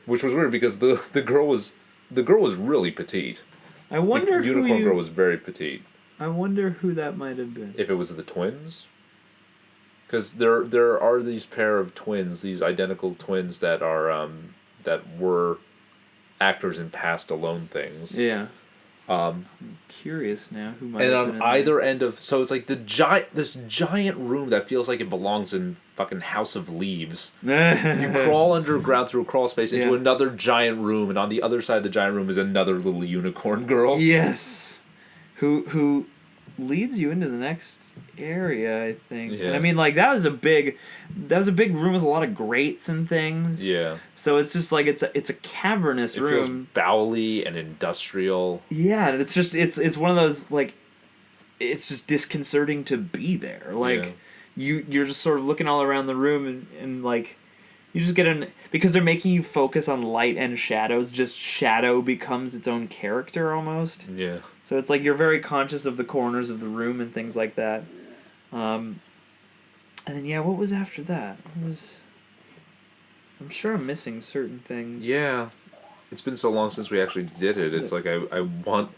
which was weird because the girl was really petite. I wonder the unicorn girl was very petite. I wonder who that might have been. If it was the twins, because there are these pair of twins, these identical twins that are that were actors in past Alone things. Yeah. I'm curious now who might have been on either end of, so it's like this giant room that feels like it belongs in fucking House of Leaves. You crawl underground through a crawl space into another giant room, and on the other side of the giant room is another little unicorn girl. Yes, who leads you into the next area, I think. Yeah. And I mean, like, that was a big room with a lot of grates and things. Yeah. So it's just like it's a cavernous room. It feels bowely and industrial. Yeah, and it's just it's one of those, like, it's just disconcerting to be there. Like, you're just sort of looking all around the room and like you just get because they're making you focus on light and shadows. Just shadow becomes its own character almost. Yeah. So it's like you're very conscious of the corners of the room and things like that. And then yeah, what was after that? I'm sure I'm missing certain things. Yeah. It's been so long since we actually did it. It's like I want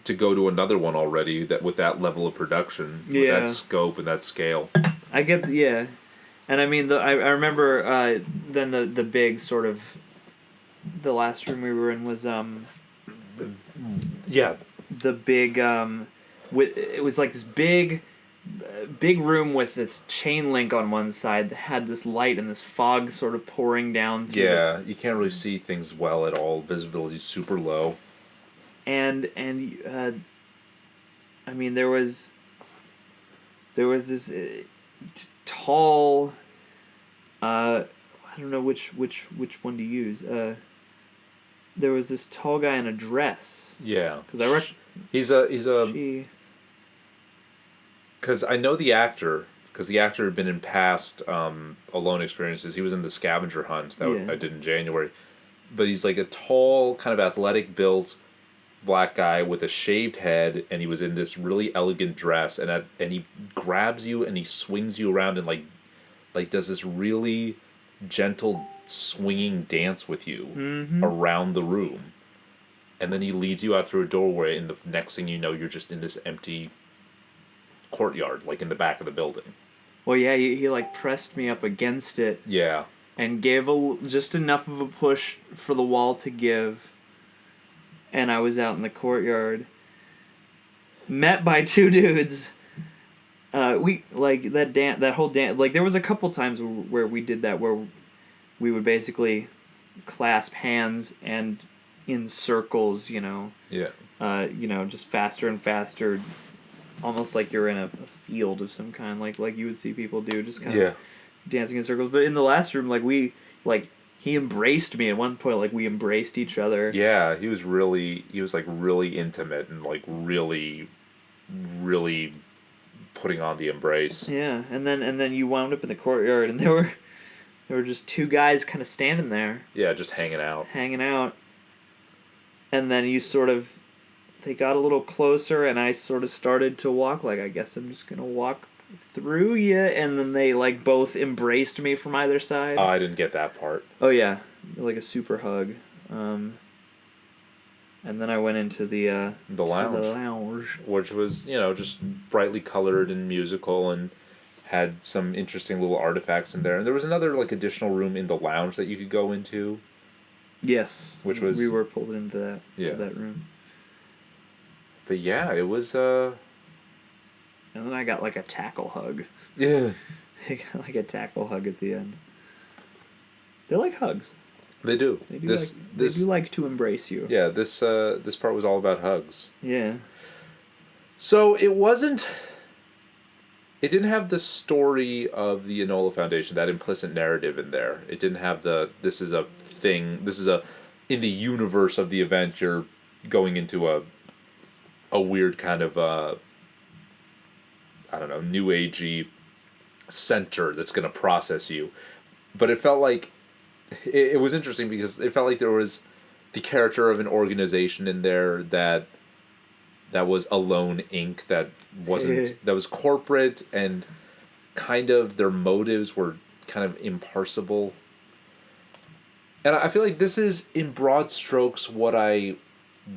to go to another one already that with that level of production, with that scope and that scale. I get and I mean I remember then the big sort of the last room we were in was the big it was like this big room with this chain link on one side that had this light and this fog sort of pouring down through you can't really see things well at all. Visibility's super low. And I mean there was this tall I don't know which one to use. There was this tall guy in a dress. Yeah. Because he's because I know the actor, because the actor had been in past Alone experiences. He was in the Scavenger Hunt that I did in January. But he's like a tall, kind of athletic built black guy with a shaved head, and he was in this really elegant dress, and he grabs you and he swings you around and like does this really gentle swinging dance with you around the room. And then he leads you out through a doorway, and the next thing you know, you're just in this empty courtyard, like in the back of the building. Well, yeah, he like pressed me up against it. Yeah. And gave just enough of a push for the wall to give. And I was out in the courtyard. Met by two dudes. We like that whole dance. Like there was a couple times where we did that, where we would basically clasp hands and in circles, Yeah. Just faster and faster, almost like you're in a field of some kind, like you would see people do, just kind of dancing in circles. But in the last room, he embraced me at one point. Like we embraced each other. Yeah, he was really intimate and like really putting on the embrace. Yeah, and then you wound up in the courtyard, and there were just two guys kind of standing there. Yeah, just hanging out. And then they got a little closer, and I sort of started to walk. Like, I guess I'm just gonna walk through you, and then they like both embraced me from either side. Oh, I didn't get that part. Oh yeah, like a super hug. And then I went into the lounge, which was just brightly colored and musical and had some interesting little artifacts in there. And there was another like additional room in the lounge that you could go into. Yes, which was we were pulled into that to that room. But yeah, it was. And then I got like a tackle hug. Yeah. I got like a tackle hug at the end. They like hugs. They do. They do like to embrace you. Yeah, this part was all about hugs. Yeah. So it didn't have the story of the Enola Foundation, that implicit narrative in there. It didn't have this is a thing, in the universe of the event, you're going into a weird kind of I don't know, new agey center that's going to process you. But it felt like it was interesting because it felt like there was the character of an organization in there that was Alone Inc. that wasn't that was corporate, and kind of their motives were kind of imparsible. And I feel like this is in broad strokes what I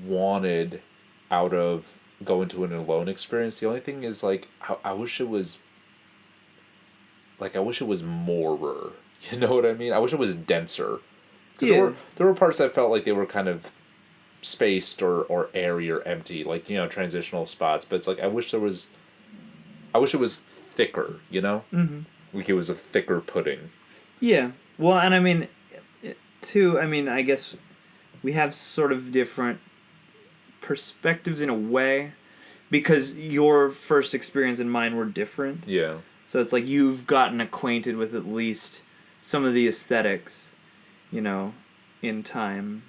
wanted out of going to an Alone experience. The only thing is like I wish it was more. You know what I mean? I wish it was denser. Because there were parts that felt like they were kind of spaced or airy or empty, like, transitional spots. But it's like I wish it was thicker, Mm-hmm. Like it was a thicker pudding. Yeah. Well, and I mean, I guess we have sort of different perspectives in a way, because your first experience and mine were different. Yeah. So it's like you've gotten acquainted with at least some of the aesthetics, in time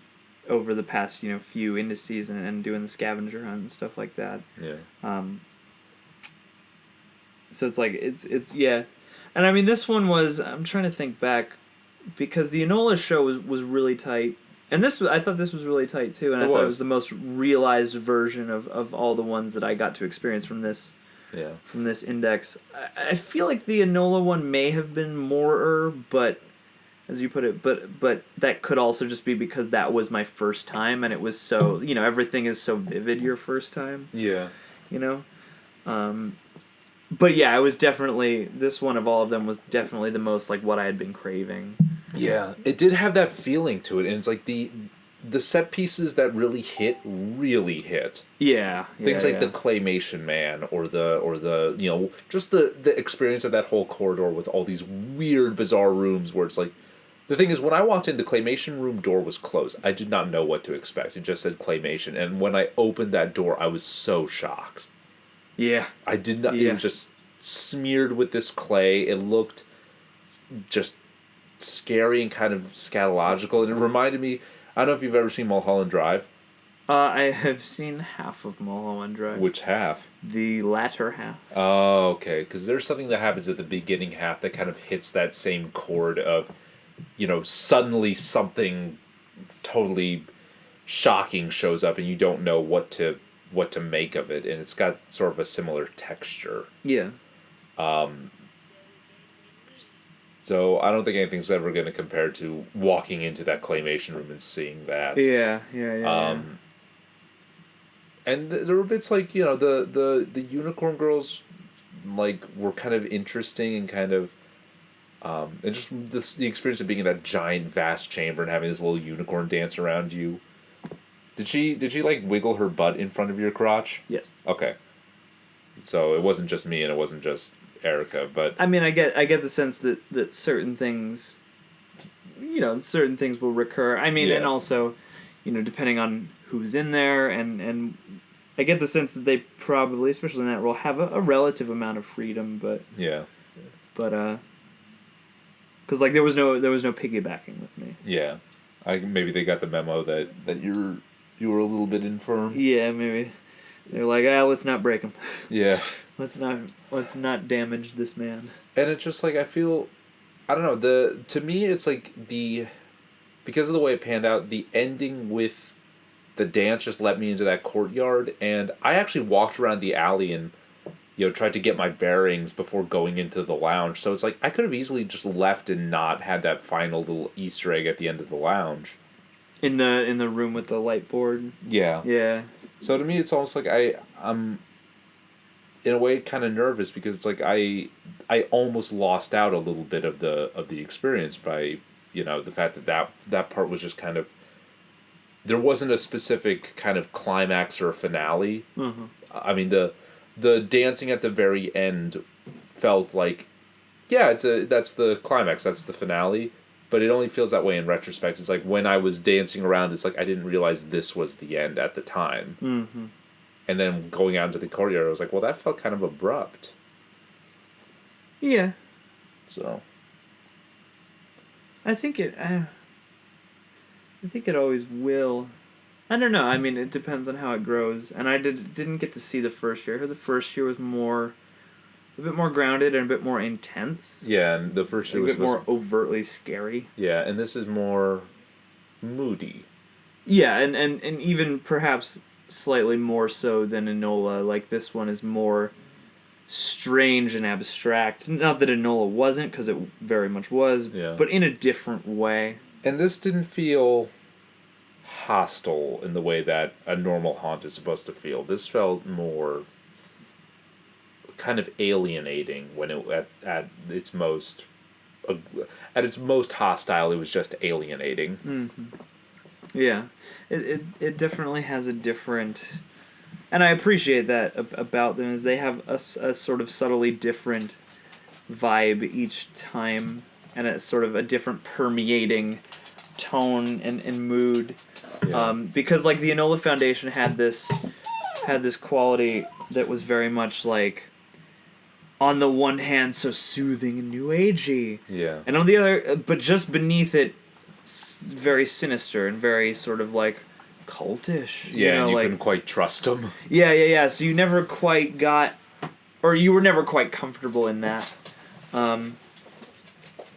over the past, few indices and doing the scavenger hunt and stuff like that. Yeah. So it's like it's yeah, and I mean this one was, I'm trying to think back, because the Enola show was really tight, and I thought this was really tight too, and I thought it was the most realized version of all the ones that I got to experience from this. Yeah. From this index, I feel like the Enola one may have been more, but as you put it, but that could also just be because that was my first time, and it was so, everything is so vivid your first time. Yeah. But yeah, it was definitely, this one of all of them was definitely the most like what I had been craving. Yeah, it did have that feeling to it, and it's like the set pieces that really hit. Yeah. Things like the claymation man or the just the experience of that whole corridor with all these weird, bizarre rooms where it's like, the thing is, when I walked in, the claymation room door was closed. I did not know what to expect. It just said claymation, and when I opened that door, I was so shocked. Yeah. I did not. It was just smeared with this clay. It looked just scary and kind of scatological, and it reminded me. I don't know if you've ever seen Mulholland Drive. I have seen half of Mulholland Drive. Which half? The latter half. Oh, okay. Because there's something that happens at the beginning half that kind of hits that same chord of, suddenly something totally shocking shows up and you don't know what to make of it, and it's got sort of a similar texture. Yeah. So I don't think anything's ever going to compare to walking into that claymation room and seeing that. Yeah. And there were bits like, the unicorn girls, like, were kind of interesting and kind of, and just the experience of being in that giant, vast chamber and having this little unicorn dance around you. Did she like wiggle her butt in front of your crotch? Yes. Okay. So it wasn't just me and it wasn't just Erica, but I mean, I get the sense that certain things, certain things will recur. I mean, and also, depending on who's in there, and I get the sense that they probably, especially in that role, have a relative amount of freedom, but because like there was no piggybacking with me. Yeah, maybe they got the memo that you were a little bit infirm. Yeah, maybe they're like, let's not break him. Yeah. Let's not damage this man. And it's just like, I feel, I don't know, to me it's like because of the way it panned out, the ending with the dance just let me into that courtyard, and I actually walked around the alley and tried to get my bearings before going into the lounge. So it's like I could have easily just left and not had that final little Easter egg at the end of the lounge. In the room with the light board. Yeah. Yeah. So to me, it's almost like I'm in a way kind of nervous because it's like I almost lost out a little bit of the experience by the fact that part was just kind of, there wasn't a specific kind of climax or a finale. Mm-hmm. I mean the dancing at the very end felt like, that's the climax, that's the finale, but it only feels that way in retrospect. It's like when I was dancing around, it's like I didn't realize this was the end at the time. Mm-hmm. And then going out into the courtyard, I was like, well, that felt kind of abrupt. Yeah. So. I think it always will. I don't know. I mean, it depends on how it grows. And I didn't get to see the first year. The first year was a bit more grounded and a bit more intense. Yeah, and the first year was a bit more overtly scary. Yeah, and this is more moody. Yeah, and even perhaps slightly more so than Enola. Like, this one is more strange and abstract. Not that Enola wasn't, because it very much was, but in a different way. And this didn't feel hostile in the way that a normal haunt is supposed to feel. This felt more kind of alienating when it at its most hostile. It was just alienating. Mm-hmm. Yeah, it definitely has a different, and I appreciate that about them, is they have a sort of subtly different vibe each time, and a sort of a different permeating tone and mood. Yeah. Because like the Enola Foundation had this quality that was very much like, on the one hand, so soothing and new agey. Yeah. And on the other, but just beneath it, very sinister and very sort of like cultish. Yeah, and you like, couldn't quite trust them. Yeah. So you never quite got or you were never quite comfortable in that. In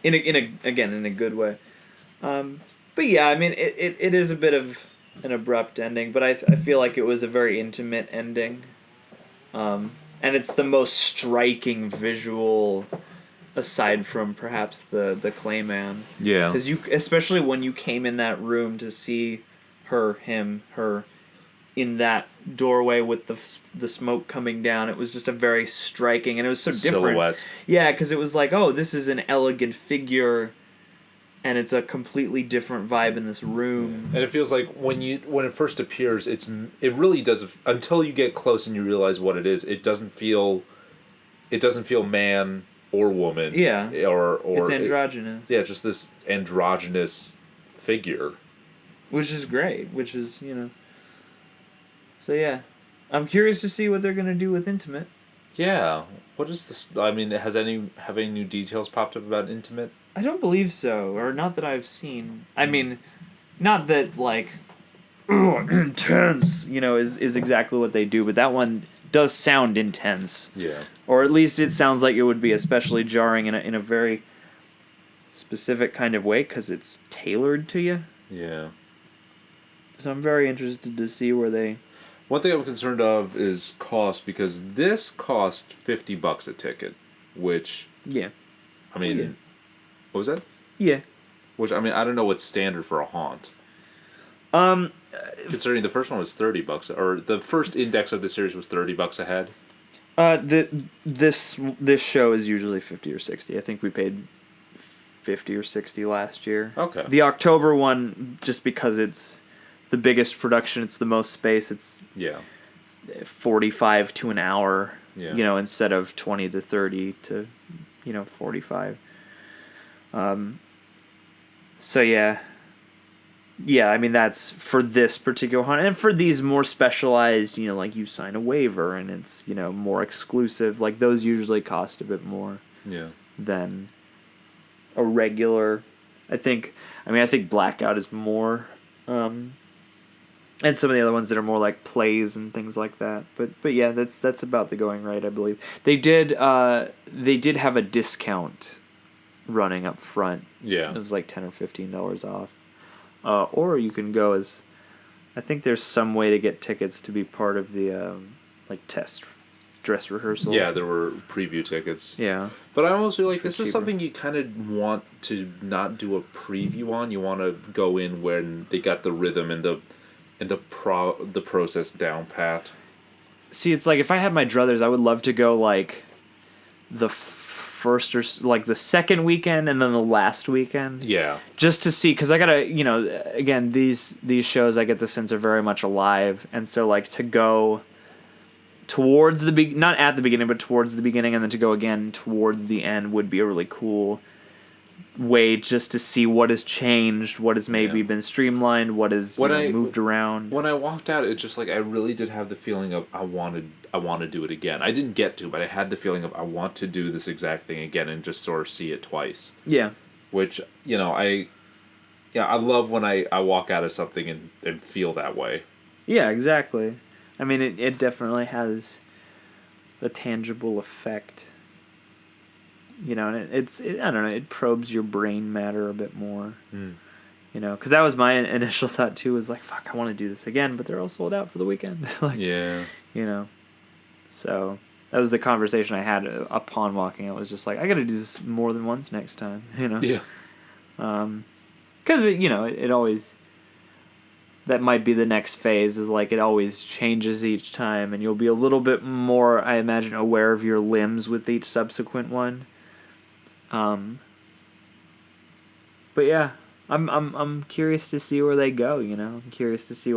a good way. But yeah, I mean, it is a bit of an abrupt ending, but I feel like it was a very intimate ending. And it's the most striking visual, aside from perhaps the Clayman. Yeah. Because especially when you came in that room to see her in that doorway with the smoke coming down, it was just a very striking, and it was so different. Silhouette. Yeah, because it was like, oh, this is an elegant figure, and it's a completely different vibe in this room. And it feels like when it first appears, it really does, until you get close and you realize what it is. It doesn't feel man or woman. Yeah. Or it's androgynous. Just this androgynous figure. Which is great. Which is, So yeah, I'm curious to see what they're gonna do with Intimate. Yeah, what is this? I mean, have any new details popped up about Intimate? I don't believe so, or not that I've seen. I mean, not that like, intense, is exactly what they do, but that one does sound intense. Yeah. Or at least it sounds like it would be especially jarring in a very specific kind of way because it's tailored to you. Yeah. So I'm very interested to see where they. One thing I'm concerned of is cost, because this cost $50 a ticket, which... Yeah. I mean... Yeah. What was that? Yeah. Which, I mean, I don't know what's standard for a haunt. Considering the first one was $30, or the first index of the series was $30 a head. This show is usually 50 or 60. I think we paid 50 or 60 last year. Okay. The October one, just because it's the biggest production, it's the most space, it's 45 to an hour, instead of 20 to 30 to 45. So yeah, I mean, that's for this particular hunt, and for these more specialized, like you sign a waiver and it's more exclusive, like those usually cost a bit more than a regular. I think Blackout is more, and some of the other ones that are more like plays and things like that. But yeah, that's about the going rate, I believe. They did have a discount running up front. Yeah. It was like $10 or $15 off. Or you can go as, I think there's some way to get tickets to be part of the test dress rehearsal. Yeah, there were preview tickets. Yeah. But I almost feel like this is cheaper. something you kind of want to not do a preview on. You want to go in when they got the rhythm and the process down pat. See, it's like if I had my druthers, I would love to go like the first or like the second weekend and then the last weekend. Yeah. Just to see, because I gotta, again, these shows, I get the sense are very much alive, and so like to go towards not at the beginning, but towards the beginning, and then to go again towards the end would be a really cool way just to see what has changed, what has maybe been streamlined, what has moved around. When I walked out, it's just like I really did have the feeling of I want to do it again. I didn't get to, but I had the feeling of I want to do this exact thing again and just sort of see it twice. Yeah. Which, I love when I walk out of something and feel that way. Yeah, exactly. I mean, it definitely has a tangible effect. And I don't know, it probes your brain matter a bit more. Because that was my initial thought too, was like, fuck, I want to do this again, but they're all sold out for the weekend. So that was the conversation I had upon walking. It was just like, I got to do this more than once next time, Yeah. Because, it always, that might be the next phase, is like it always changes each time, and you'll be a little bit more, I imagine, aware of your limbs with each subsequent one. But yeah, I'm curious to see where they go. I'm curious to see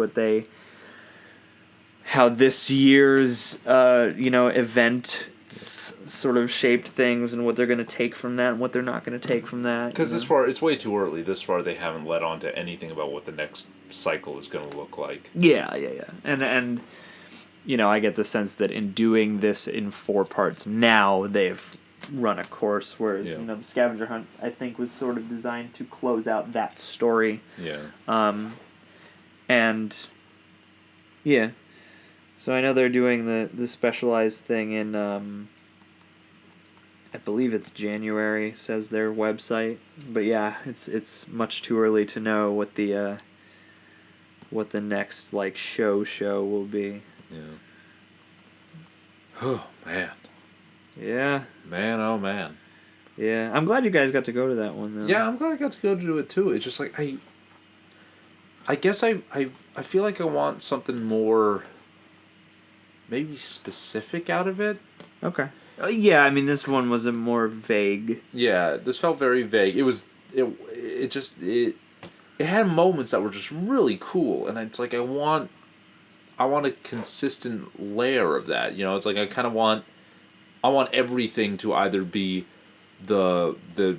how this year's event sort of shaped things, and what they're going to take from that and what they're not going to take from that. Because this far, it's way too early. This far, they haven't led on to anything about what the next cycle is going to look like. Yeah. And I get the sense that in doing this in 4 parts now, they've run a course, whereas the scavenger hunt, I think, was sort of designed to close out that story. So I know they're doing the specialized thing in I believe it's January, says their website. But yeah, it's much too early to know what the next like show will be. Yeah. Oh man. Yeah. Man, oh man. Yeah, I'm glad you guys got to go to that one though. Yeah, I'm glad I got to go to it too. It's just like I guess I feel like I want something more maybe specific out of it. Okay. Yeah, I mean this one was a more vague. Yeah, this felt very vague. It had moments that were just really cool, and it's like I want a consistent layer of that. You know, it's like I want everything to either be the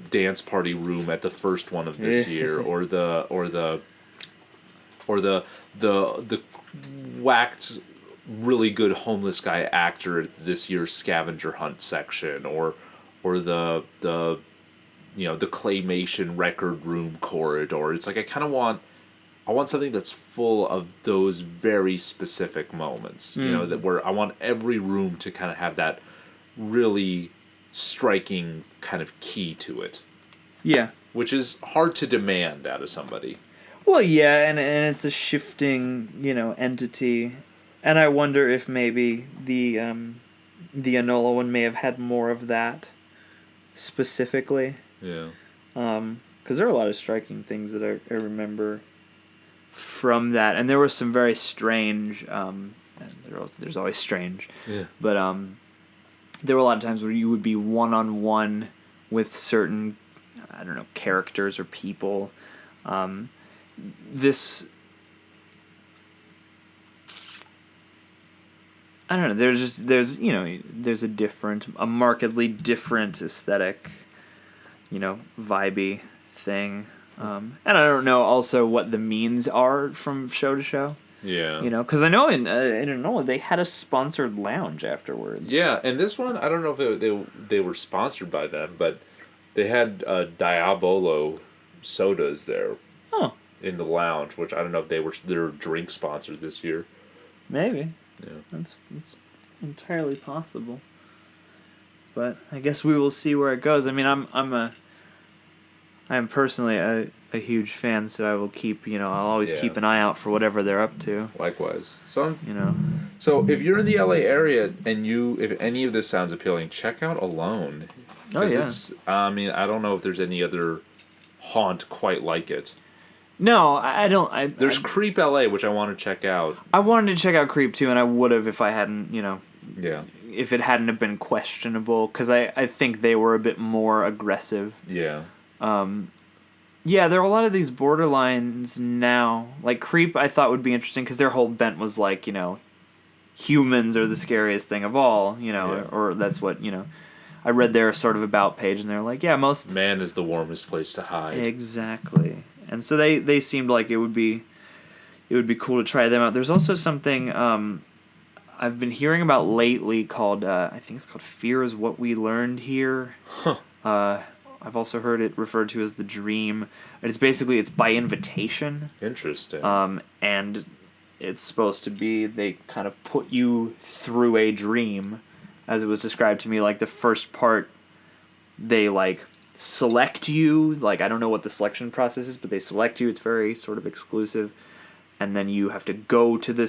dance party room at the first one of this year, or the whacked really good homeless guy actor at this year's scavenger hunt section, or the claymation record room corridor. It's like I want something that's full of those very specific moments. You know, that where I want every room to kind of have that really striking kind of key to it. Yeah. Which is hard to demand out of somebody. Well, yeah, and it's a shifting, entity. And I wonder if maybe the Enola one may have had more of that specifically. Yeah. Because there are a lot of striking things that I remember from that. And there were some very strange, there's always strange. Yeah. But there were a lot of times where you would be one-on-one with certain, I don't know, characters or people. I don't know. There's a markedly different aesthetic, vibey thing. And I don't know also what the means are from show to show. Yeah. Because I know in they had a sponsored lounge afterwards. Yeah, and this one, I don't know if they were sponsored by them, but they had Diabolo sodas there. Oh. In the lounge, which I don't know if they were their drink sponsors this year. Maybe. Yeah. That's entirely possible. But I guess we will see where it goes. I mean, I am personally a huge fan, so I will keep, I'll always keep an eye out for whatever they're up to. Likewise. So, so if you're in the LA area and if any of this sounds appealing, check out Alone. Oh, yeah. I mean, I don't know if there's any other haunt quite like it. No, I don't. There's Creep LA, which I want to check out. I wanted to check out Creep too, and I would have if I hadn't, if it hadn't have been questionable, because I think they were a bit more aggressive. Yeah. Yeah, there are a lot of these borderlines now. Like Creep, I thought would be interesting because their whole bent was like, humans are the scariest thing of all, or that's what, I read their sort of about page, and they're like, yeah, most... Man is the warmest place to hide. Exactly. And so they seemed like it would be cool to try them out. There's also something I've been hearing about lately called, I think it's called Fear is What We Learned Here. Huh. I've also heard it referred to as The Dream. It's by invitation. Interesting. And it's supposed to be, they kind of put you through a dream, as it was described to me. Like the first part, they like select you. Like I don't know what the selection process is, but they select you. It's very sort of exclusive. And then you have to go to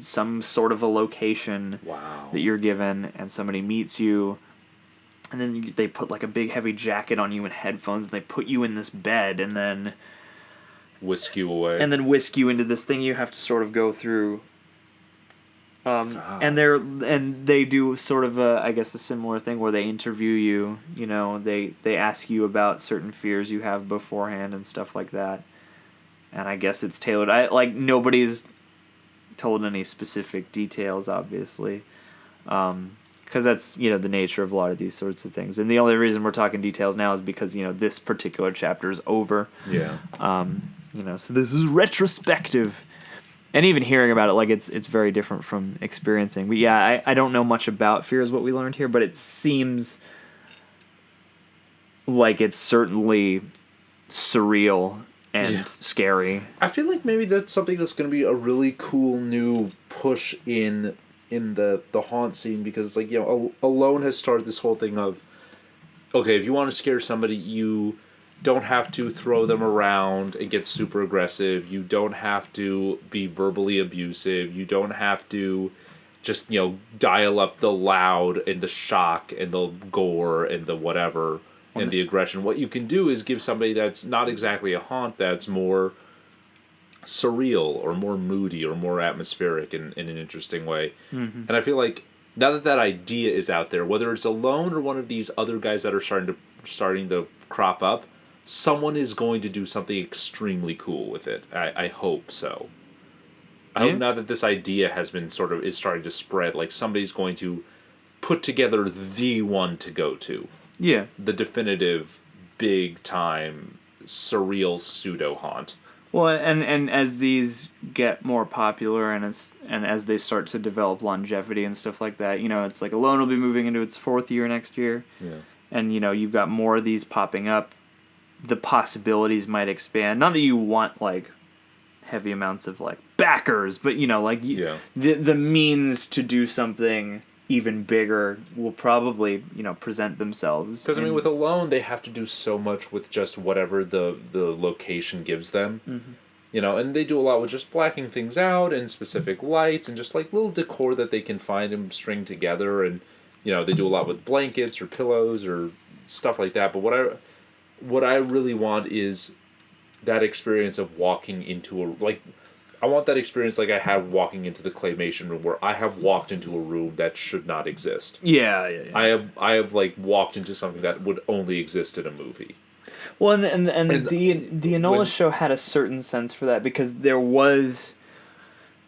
some sort of a location that you're given, and somebody meets you. And then they put like a big heavy jacket on you and headphones, and they put you in this bed, and then whisk you away. And then whisk you into this thing you have to sort of go through. And they do sort of I guess a similar thing where they interview you. They ask you about certain fears you have beforehand and stuff like that. And I guess it's tailored. Nobody's told any specific details, obviously. Because that's, the nature of a lot of these sorts of things. And the only reason we're talking details now is because, this particular chapter is over. Yeah. So this is retrospective. And even hearing about it, it's very different from experiencing. But yeah, I don't know much about Fear is What We Learned Here, but it seems like it's certainly surreal and scary. I feel like maybe that's something that's going to be a really cool new push in in the haunt scene because, like, you know, Alone has started this whole thing of, okay, if you want to scare somebody, you don't have to throw them around and get super aggressive. You don't have to be verbally abusive. You don't have to just, you know, dial up the loud and the shock and the gore and the whatever and the aggression. What you can do is give somebody that's not exactly a haunt, that's more surreal or more moody or more atmospheric in an interesting way. Mm-hmm. And I feel like now that that idea is out there, whether it's Alone or one of these other guys that are starting to crop up, someone is going to do something extremely cool with it. I hope so. I hope now that this idea has been is starting to spread, like somebody's going to put together the one to go to. Yeah. The definitive, big time, surreal pseudo haunt. Well, and as these get more popular and as they start to develop longevity and stuff like that, you know, it's like Alone will be moving into its 4th year next year. Yeah. And, you know, you've got more of these popping up. The possibilities might expand. Not that you want, like, heavy amounts of, like, backers, but, you know, like, the means to do something even bigger will probably, you know, present themselves. Because, I mean, with Alone, they have to do so much with just whatever the location gives them. Mm-hmm. You know, and they do a lot with just blacking things out and specific lights and just, like, little decor that they can find and string together. And, you know, they do a lot with blankets or pillows or stuff like that. But what I really want is that experience of walking into I want that experience like I had walking into the claymation room, where I have walked into a room that should not exist. Yeah. I have like walked into something that would only exist in a movie. Well, and the Enola show had a certain sense for that, because there was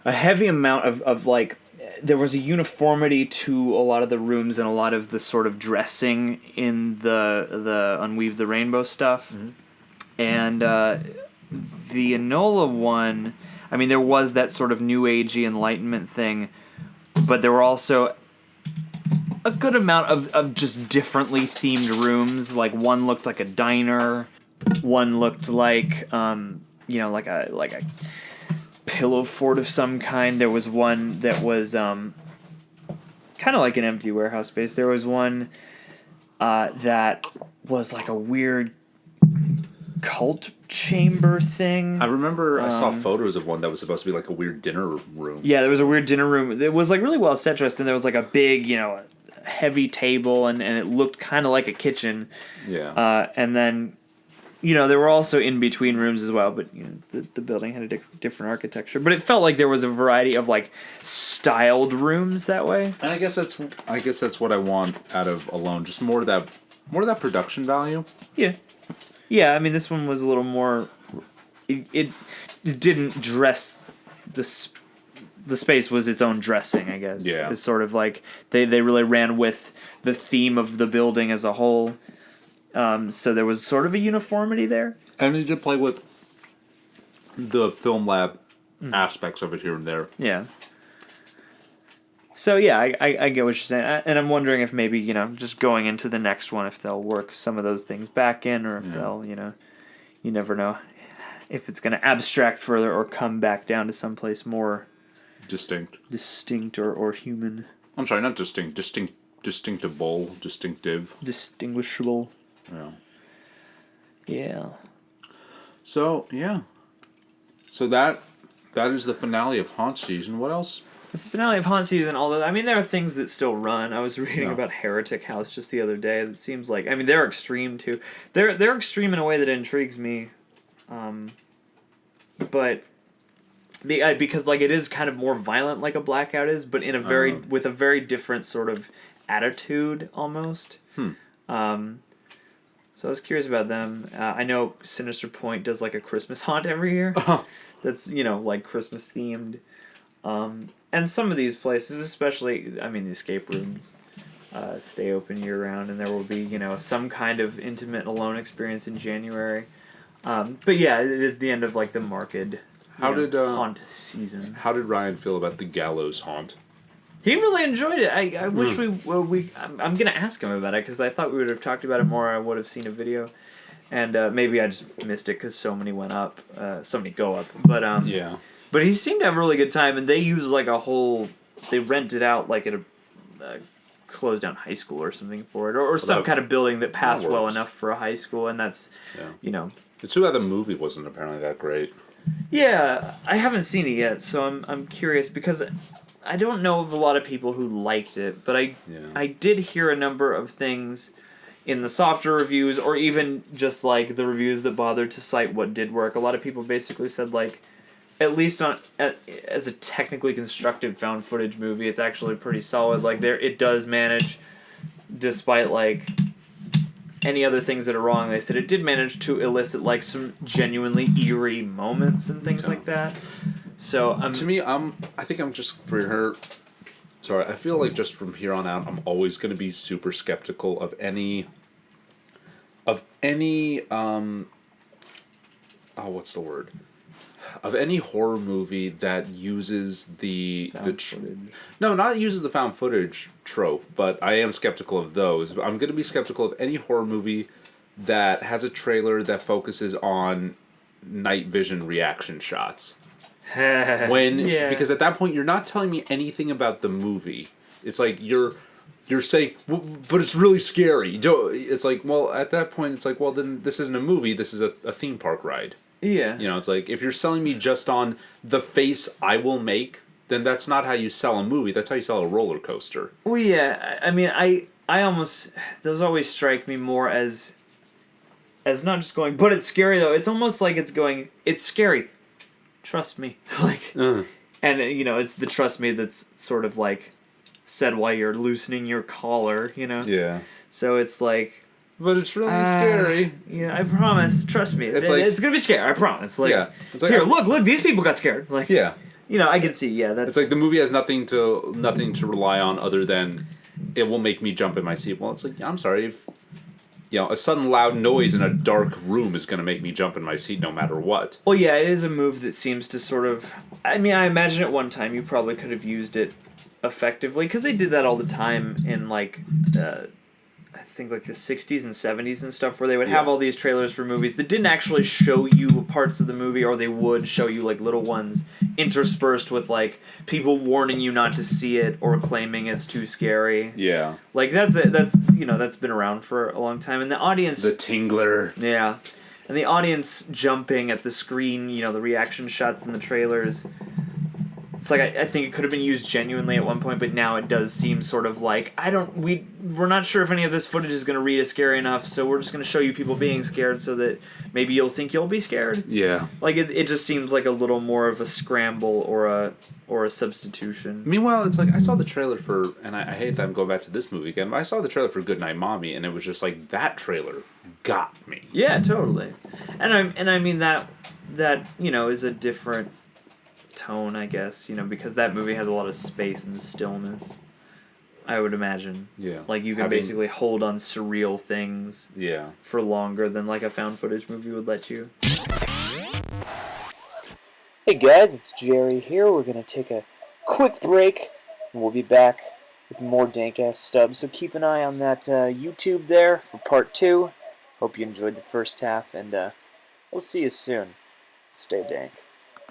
a heavy amount of like, there was a uniformity to a lot of the rooms and a lot of the sort of dressing in the Unweave the Rainbow stuff. Mm-hmm. And the Enola one, I mean, there was that sort of new agey Enlightenment thing, but there were also a good amount of just differently themed rooms. Like, one looked like a diner, one looked like you know, like a pillow fort of some kind. There was one that was kind of like an empty warehouse space. There was one that was like a weird cult chamber thing. I remember I saw photos of one that was supposed to be like a weird dinner room. Yeah, there was a weird dinner room. It was like really well set dressed, and there was like a big, you know, heavy table, and it looked kind of like a kitchen. Yeah. And then, you know, there were also in between rooms as well, but you know, the building had a different architecture. But it felt like there was a variety of like styled rooms that way. And I guess that's what I want out of Alone, just more of that production value. Yeah. Yeah, I mean, this one was a little more. It didn't dress the space was its own dressing, I guess. Yeah, it's sort of like they really ran with the theme of the building as a whole. So there was sort of a uniformity there. And they did play with the film lab aspects of it here and there. Yeah. So yeah, I get what you're saying, and I'm wondering if maybe, you know, just going into the next one, if they'll work some of those things back in, or if they'll, you know, you never know if it's going to abstract further or come back down to someplace more distinct or human. I'm sorry, not distinct, distinctible, distinctive, distinguishable. Yeah. Yeah. So yeah. So that is the finale of Haunt Season. What else? It's the finale of Haunt Season, although, I mean, there are things that still run. I was reading about Heretic House just the other day. It seems like, I mean, they're extreme, too. They're extreme in a way that intrigues me. But, because, like, it is kind of more violent like a Blackout is, but in a with a very different sort of attitude, almost. So I was curious about them. I know Sinister Point does, like, a Christmas haunt every year. That's, you know, like, Christmas themed. And some of these places, especially, I mean, the escape rooms, stay open year-round, and there will be, you know, some kind of intimate Alone experience in January. But yeah, it is the end of, like, the market haunt season. How did Ryan feel about the Gallows Haunt? He really enjoyed it. I wish I'm going to ask him about it, because I thought we would have talked about it more. I would have seen a video. And maybe I just missed it because so many went up. So many go up. But yeah. But he seemed to have a really good time, and they use like a whole they rented out like at a closed down high school or something for it, or some kind of building that passed well enough for a high school, and that's It's too bad the movie wasn't apparently that great. Yeah, I haven't seen it yet, so I'm curious because I don't know of a lot of people who liked it, but I did hear a number of things in the softer reviews, or even just like the reviews that bothered to cite what did work. A lot of people basically said like, at least as a technically constructed found footage movie, it's actually pretty solid. Like it does manage, despite like any other things that are wrong. They said it did manage to elicit like some genuinely eerie moments and things like that. So to me, I think I'm just for her. Sorry, I feel like just from here on out, I'm always going to be super skeptical of any. What's the word? Of any horror movie that uses not uses the found footage trope, but I am skeptical of those. I'm going to be skeptical of any horror movie that has a trailer that focuses on night vision reaction shots. Because at that point you're not telling me anything about the movie. It's like you're saying, well, but it's really scary. It's like, well, at that point it's like, well, then this isn't a movie. This is a theme park ride. Yeah. It's like, if you're selling me just on the face I will make, then that's not how you sell a movie. That's how you sell a roller coaster. Well, yeah. I mean, I almost... Those always strike me more as not just going, but it's scary, though. It's almost like it's going, it's scary. Trust me. And, it's the trust me that's sort of, like, said while you're loosening your collar, Yeah. So it's like... But it's really scary. Yeah, I promise. Trust me. It's gonna be scary. I promise. Like, it's like, here, look. These people got scared. Like, yeah. I can see. Yeah, that's. It's like the movie has nothing to rely on other than it will make me jump in my seat. Well, it's like, I'm sorry, if a sudden loud noise in a dark room is gonna make me jump in my seat no matter what. Well, yeah, it is a move that seems to sort of. I mean, I imagine at one time you probably could have used it effectively because they did that all the time in like. I think like the 60s and 70s and stuff, where they would have all these trailers for movies that didn't actually show you parts of the movie, or they would show you like little ones interspersed with like people warning you not to see it or claiming it's too scary. Yeah. Like that's been around for a long time, and the audience... The tingler. Yeah. And the audience jumping at the screen, the reaction shots in the trailers... It's like I think it could have been used genuinely at one point, but now it does seem sort of like we're not sure if any of this footage is going to read as scary enough, so we're just going to show you people being scared so that maybe you'll think you'll be scared. Yeah. Like it just seems like a little more of a scramble or a substitution. Meanwhile, it's like I saw the trailer for, and I hate that I'm going back to this movie again, but I saw the trailer for Goodnight Mommy, and it was just like that trailer got me. Yeah, totally. And I mean that is a different tone, I guess, because that movie has a lot of space and stillness, I would imagine. Yeah. Like you can basically hold on surreal things for longer than like a found footage movie would let you. Hey guys, it's Jerry here. We're going to take a quick break and we'll be back with more Dank Ass Stubs, so keep an eye on that YouTube there for part 2. Hope you enjoyed the first half, and we'll see you soon. Stay dank.